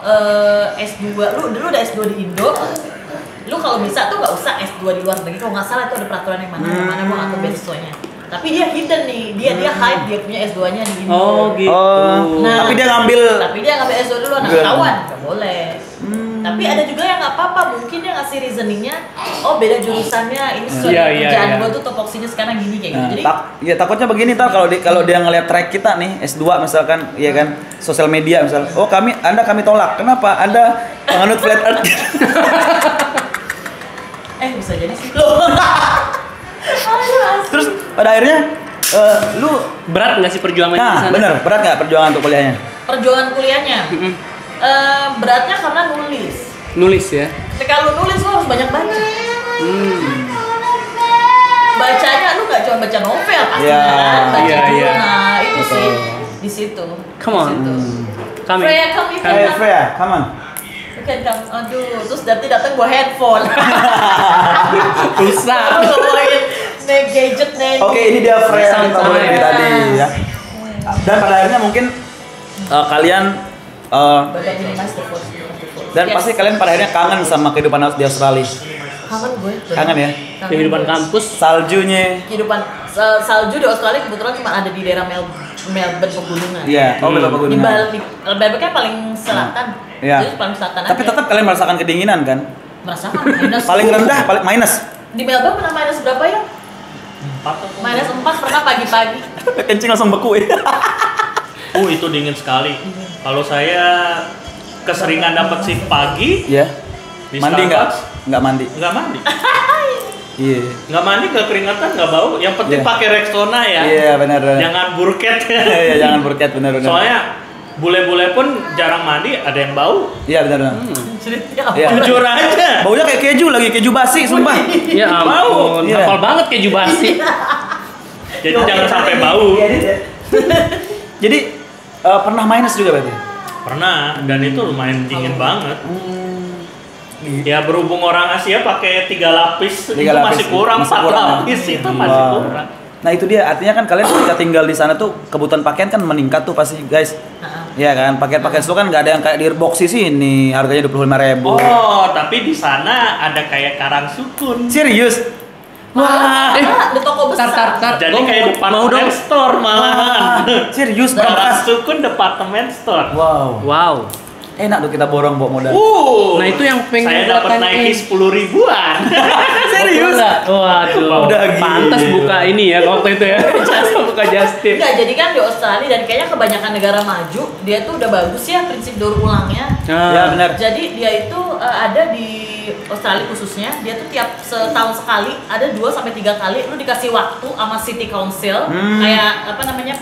S2, lu dulu udah S2 di Indo, lu kalau bisa tuh nggak usah S2 di luar negeri. Kalau nggak salah itu ada peraturan yang mana, gue nggak tahu beasiswanya. Tapi dia hidden nih, dia hide dia punya S2-nya di Indo. Oh gitu. Nah, tapi dia ngambil Tapi dia ngambil S2 dulu, anak Nggak. ketahuan, nggak boleh. Tapi ada juga yang nggak apa-apa, mungkin dia ngasih reasoningnya, oh beda jurusannya, ini sesuai Iya, dengan iya, kerjaan iya. gue tuh topoksinya sekarang gini kayak gitu. Jadi ya takutnya begini kalau dia ngeliat track kita nih S2 misalkan ya kan sosial media misal Anda kami tolak. Kenapa? Anda penganut flat earth. bisa jadi sih. Loh. Aduh, Terus pada akhirnya lu Berat nggak sih perjuangannya di nah sana? bener berat nggak perjuangan untuk kuliahnya? perjuangan kuliahnya. Beratnya karena nulis. Nulis ya. Ketika lu nulis lu harus banyak baca. Bacanya lu nggak cuma baca novel pasti Iya. kan, baca Iya, iya. jurnal itu sih Betul. di situ. Come on. Di situ. Kami. Freya, come Kami. here. Freya, come on. Bukan kamu, aduh, terus nanti datang bawa handphone. Pulsa. Lu bawain gadget nih. Oke, ini dia Freya yang kita Santai. mulai dari tadi ya. Dan pada akhirnya mungkin kalian Bapak ini mas the first. dan Yes. pasti kalian pada akhirnya kangen sama kehidupan di Australia. Kangen gue. Kangen ya? Kehidupan kampus. Saljunya. Kehidupan salju di Australia kebetulan cuma ada di daerah Melbourne pegunungan. Iya, oh beberapa Di gunungan. Bali, Melbourne kan paling selatan. Iya. Jadi paling selatan Tapi aja. tetap kalian merasakan kedinginan kan? merasakan minus. Paling rendah, paling minus. Di Melbourne pernah minus berapa ya? Minus 4 pernah pagi-pagi. Kencing langsung beku ya. Itu dingin sekali. Kalau saya keseringan dapat shift pagi Iya. di Mandi nggak? Starbucks, Nggak mandi. nggak mandi. Iya. Nggak mandi, nggak keringatan, nggak bau. Yang penting Iya. pakai Rexona ya. Iya, benar. Jangan burket. Iya, jangan berket benar. Soalnya bule-bule pun jarang mandi, ada yang bau. Iya, benar. Ceritanya Iya. apa? Jujur aja. Baunya kayak keju lagi, keju basi, sumpah. Ya ampun, Iya. hafal banget keju basi. Jadi jangan sampai bau. Jadi pernah minus juga berarti? Pernah, dan itu lumayan dingin banget. Ya berhubung orang Asia pakai 3 lapis, itu masih kurang, 4 lapis itu masih kurang. Nah itu dia, artinya kan kalian ketika tinggal di sana tuh kebutuhan pakaian kan meningkat tuh pasti guys. Iya kan, pakaian-pakaian itu kan nggak ada yang kayak di box sini harganya 25.000. Oh, tapi di sana ada kayak Karang Sukun. Serius? Wah, ada toko besar. Tar. Jadi Gua kayak mau dong. department store malahan. Serius Karang berangkas? Sukun department store. Wow. Enak tuh kita borong bawa modal. Nah itu yang pengen saya gua dapat tanyain. Nike 10 ribuan. Serius? Waduh. Udah Pantas gila. buka ini ya waktu itu ya. Buka Justin. Enggak, jadi kan di Australia dan kayaknya kebanyakan negara maju, dia tuh udah bagus ya prinsip daur ulangnya. Ya benar. Jadi dia itu ada di Australia khususnya, dia tuh tiap setahun sekali ada 2 sampai 3 kali lu dikasih waktu sama City Council kayak apa namanya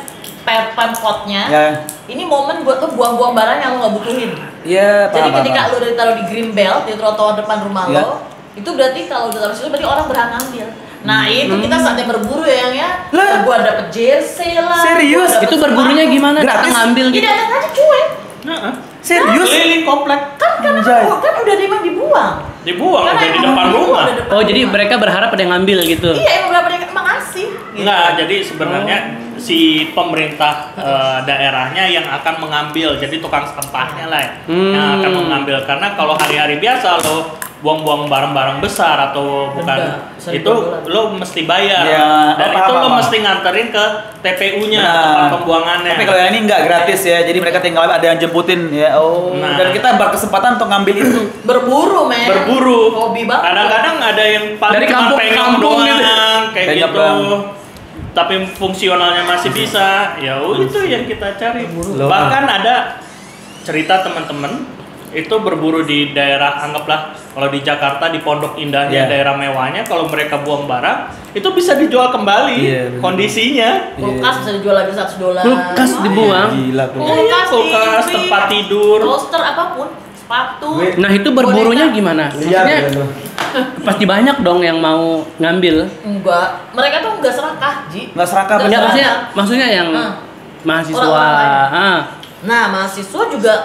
pemkotnya. Ya. Ini momen buat lu buang-buang barang yang lu nggak butuhin. Iya, Jadi paham, ketika paham. lu udah ditaruh di green belt di trotoar depan rumah Ya. lo, itu berarti kalau udah taruh situ berarti orang berhak ngambil. Nah itu kita saatnya berburu ya yang ya. Lah. Gua dapet jersey lah. Serius? gua dapet Itu berburunya sepatu. gimana? Gratis? Datang ngambil Iya gitu. datang aja cuek. Heeh. Serius? Keliling komplek. Kan Anjay. udah memang dibuang. Dibuang Karena udah di emang depan dibuang, rumah. udah depan Oh jadi rumah. mereka berharap ada yang ngambil gitu. Iya emang berapa dia emang ngasih. Gitu. Enggak, jadi sebenarnya si pemerintah daerahnya yang akan mengambil, jadi tukang sampahnya lah yang akan mengambil. Karena kalau hari-hari biasa lo buang-buang barang-barang besar atau bukan Denda, itu $1.000. lo mesti bayar Ya, dan apa, itu lo apa. mesti nganterin ke TPU-nya Nah, tempat pembuangannya. Tapi kalau yang ini nggak gratis ya, jadi mereka tinggal ada yang jemputin ya. Oh, Nah. dan kita berkesempatan untuk ngambil itu. Berburu men. Berburu. Hobi banget. Kadang-kadang ada yang paling Dari cuma kampung ke pegang kampung doang, gitu. kayak Pegang gitu. doang. Tapi fungsionalnya masih bisa. Ya itu yang kita cari. Loh. Bahkan ada cerita teman-teman itu berburu di daerah, anggaplah kalau di Jakarta di Pondok Indahnya, Iya. daerah mewahnya, kalau mereka buang barang itu bisa dijual kembali Iya, bener. kondisinya. Kulkas bisa dijual lagi $100. Kulkas dibuang. Gila tuh. Kulkas, TV, tempat tidur. toaster apapun, sepatu. Nah itu berburunya gimana? Iya, Maksudnya betul. pasti banyak dong yang mau ngambil. Enggak, mereka tuh enggak serakah, Ji. Nggak serakah Nggak bener. Enggak maksudnya yang mahasiswa. Orang-orang Nah, mahasiswa juga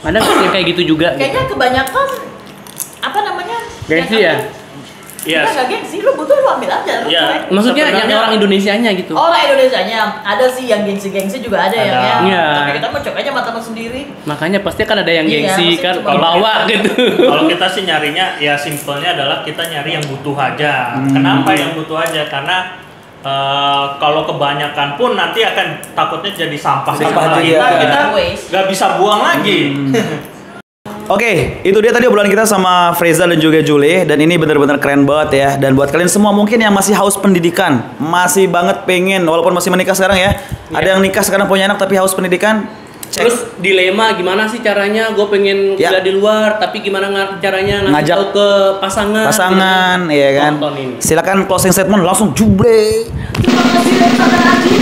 Ada nggak yang kayak gitu juga? kayaknya kebanyakan apa namanya? Gengsi ya? Iya. Enggak gengsi, lu butuh lu ambil aja, lu Iya. cuek. Maksudnya yang Sebenarnya- orang Indonesianya gitu. Orang Indonesianya ada sih yang gengsi-gengsi juga ada Ada. yang ya. Iya. Tapi kita mau cek aja mata sendiri. Makanya pasti kan ada yang Iya, gengsi pasti kan cuma bawa gitu. Kalau kita sih nyarinya ya simpelnya adalah kita nyari yang butuh aja. Kenapa yang butuh aja? Karena kalau kebanyakan pun nanti akan takutnya jadi sampah di Sampah sebelah juga. kita Waste. nggak bisa buang lagi. Oke, itu dia tadi obrolan kita sama Freza dan juga Julie, dan ini benar-benar keren banget ya. Dan buat kalian semua mungkin yang masih haus pendidikan, masih banget pengen walaupun masih menikah sekarang ya. Ada yang nikah sekarang punya anak tapi haus pendidikan. Cek. Terus dilema gimana sih caranya? Gue pengen Ya. kuliah di luar, tapi gimana caranya ngasih Ngajak tahu ke pasangan? pasangan, ya kan. Tonton ini. Silakan closing statement langsung Juble. Terima kasih Saudara Aji.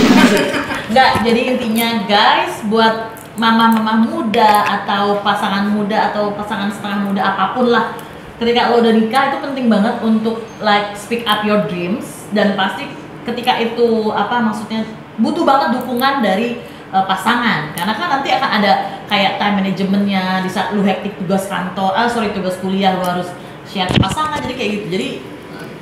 Enggak, jadi intinya guys buat mama-mama muda atau pasangan muda atau pasangan setengah muda apapun lah, ketika lo udah nikah itu penting banget untuk like speak up your dreams, dan pasti ketika itu apa maksudnya butuh banget dukungan dari pasangan, karena kan nanti akan ada kayak time managementnya di saat lu hektik tugas kantor, tugas kuliah lu harus share ke pasangan, jadi kayak gitu. Jadi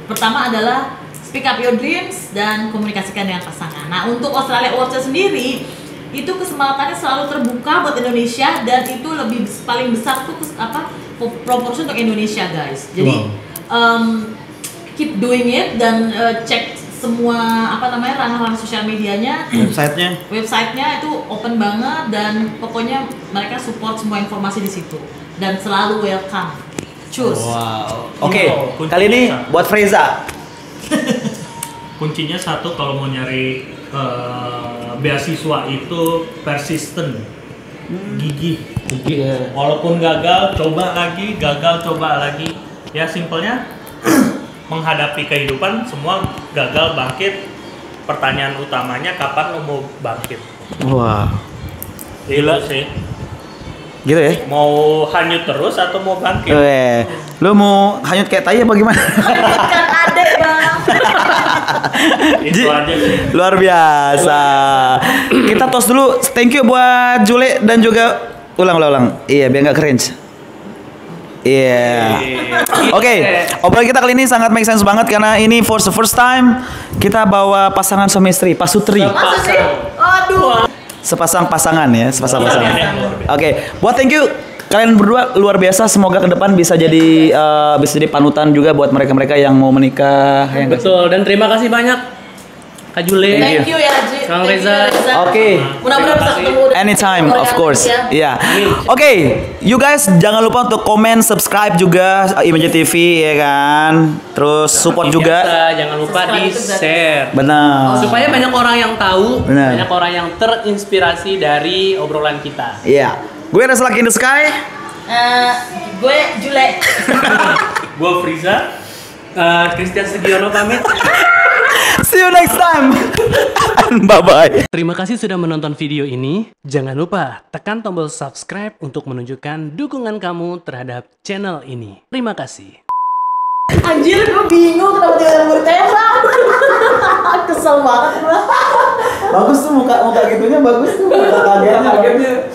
pertama adalah speak up your dreams dan komunikasikan dengan pasangan. Nah untuk Australia Awards sendiri itu kesempatannya selalu terbuka buat Indonesia, dan itu lebih paling besar tuh proporsi untuk Indonesia guys. Jadi keep doing it dan cek semua ranah-ranah sosial medianya, websitenya itu open banget, dan pokoknya mereka support semua informasi di situ dan selalu welcome. Cus. Wow. Oke, Kuncinya kali ini satu. buat Freza. Kuncinya satu kalau mau nyari beasiswa itu persisten, gigih. Walaupun gagal, coba lagi, gagal, coba lagi. Ya simpelnya menghadapi kehidupan semua gagal bangkit. Pertanyaan utamanya kapan lo mau bangkit? Wah. Gila sih. Gitu ya? Mau hanyut terus atau mau bangkit? Lu mau hanyut kayak tai apa gimana? Kan ada bang. Itu aja sih. Luar biasa. Kita tos dulu. Thank you buat Jule dan juga ulang. Iya, biar nggak cringe. Iya. Oke, obrolan kita kali ini sangat make sense banget karena ini for the first time kita bawa pasangan suami istri, pasutri. Masa sih? Aduh. Sepasang pasangan ya, sepasang pasangan. Oke, buat thank you kalian berdua luar biasa. Semoga ke depan bisa jadi panutan juga buat mereka-mereka yang mau menikah. Betul, dan terima kasih banyak Kak Jule. Thank you ya Haji. Kang Thank you, Reza. Oke. Mudah-mudahan bisa ketemu. Anytime, of course. Iya. Oke, you guys jangan lupa untuk komen, subscribe juga Image TV ya kan. Terus support juga. Biasa, jangan lupa di share. Benar. Supaya banyak orang yang tahu, Benar. banyak orang yang terinspirasi dari obrolan kita. Iya. Gue Res Lucky in the Sky. Gue Jule. Gua Friza. Christian Sugiono pamit. See you next time. And bye-bye. Terima kasih sudah menonton video ini. Jangan lupa tekan tombol subscribe untuk menunjukkan dukungan kamu terhadap channel ini. Terima kasih. Anjir, gue bingung kenapa dia bertembak. Kesel banget gue. Bagus tuh muka gitunya, bagus tuh. Muka kagetnya.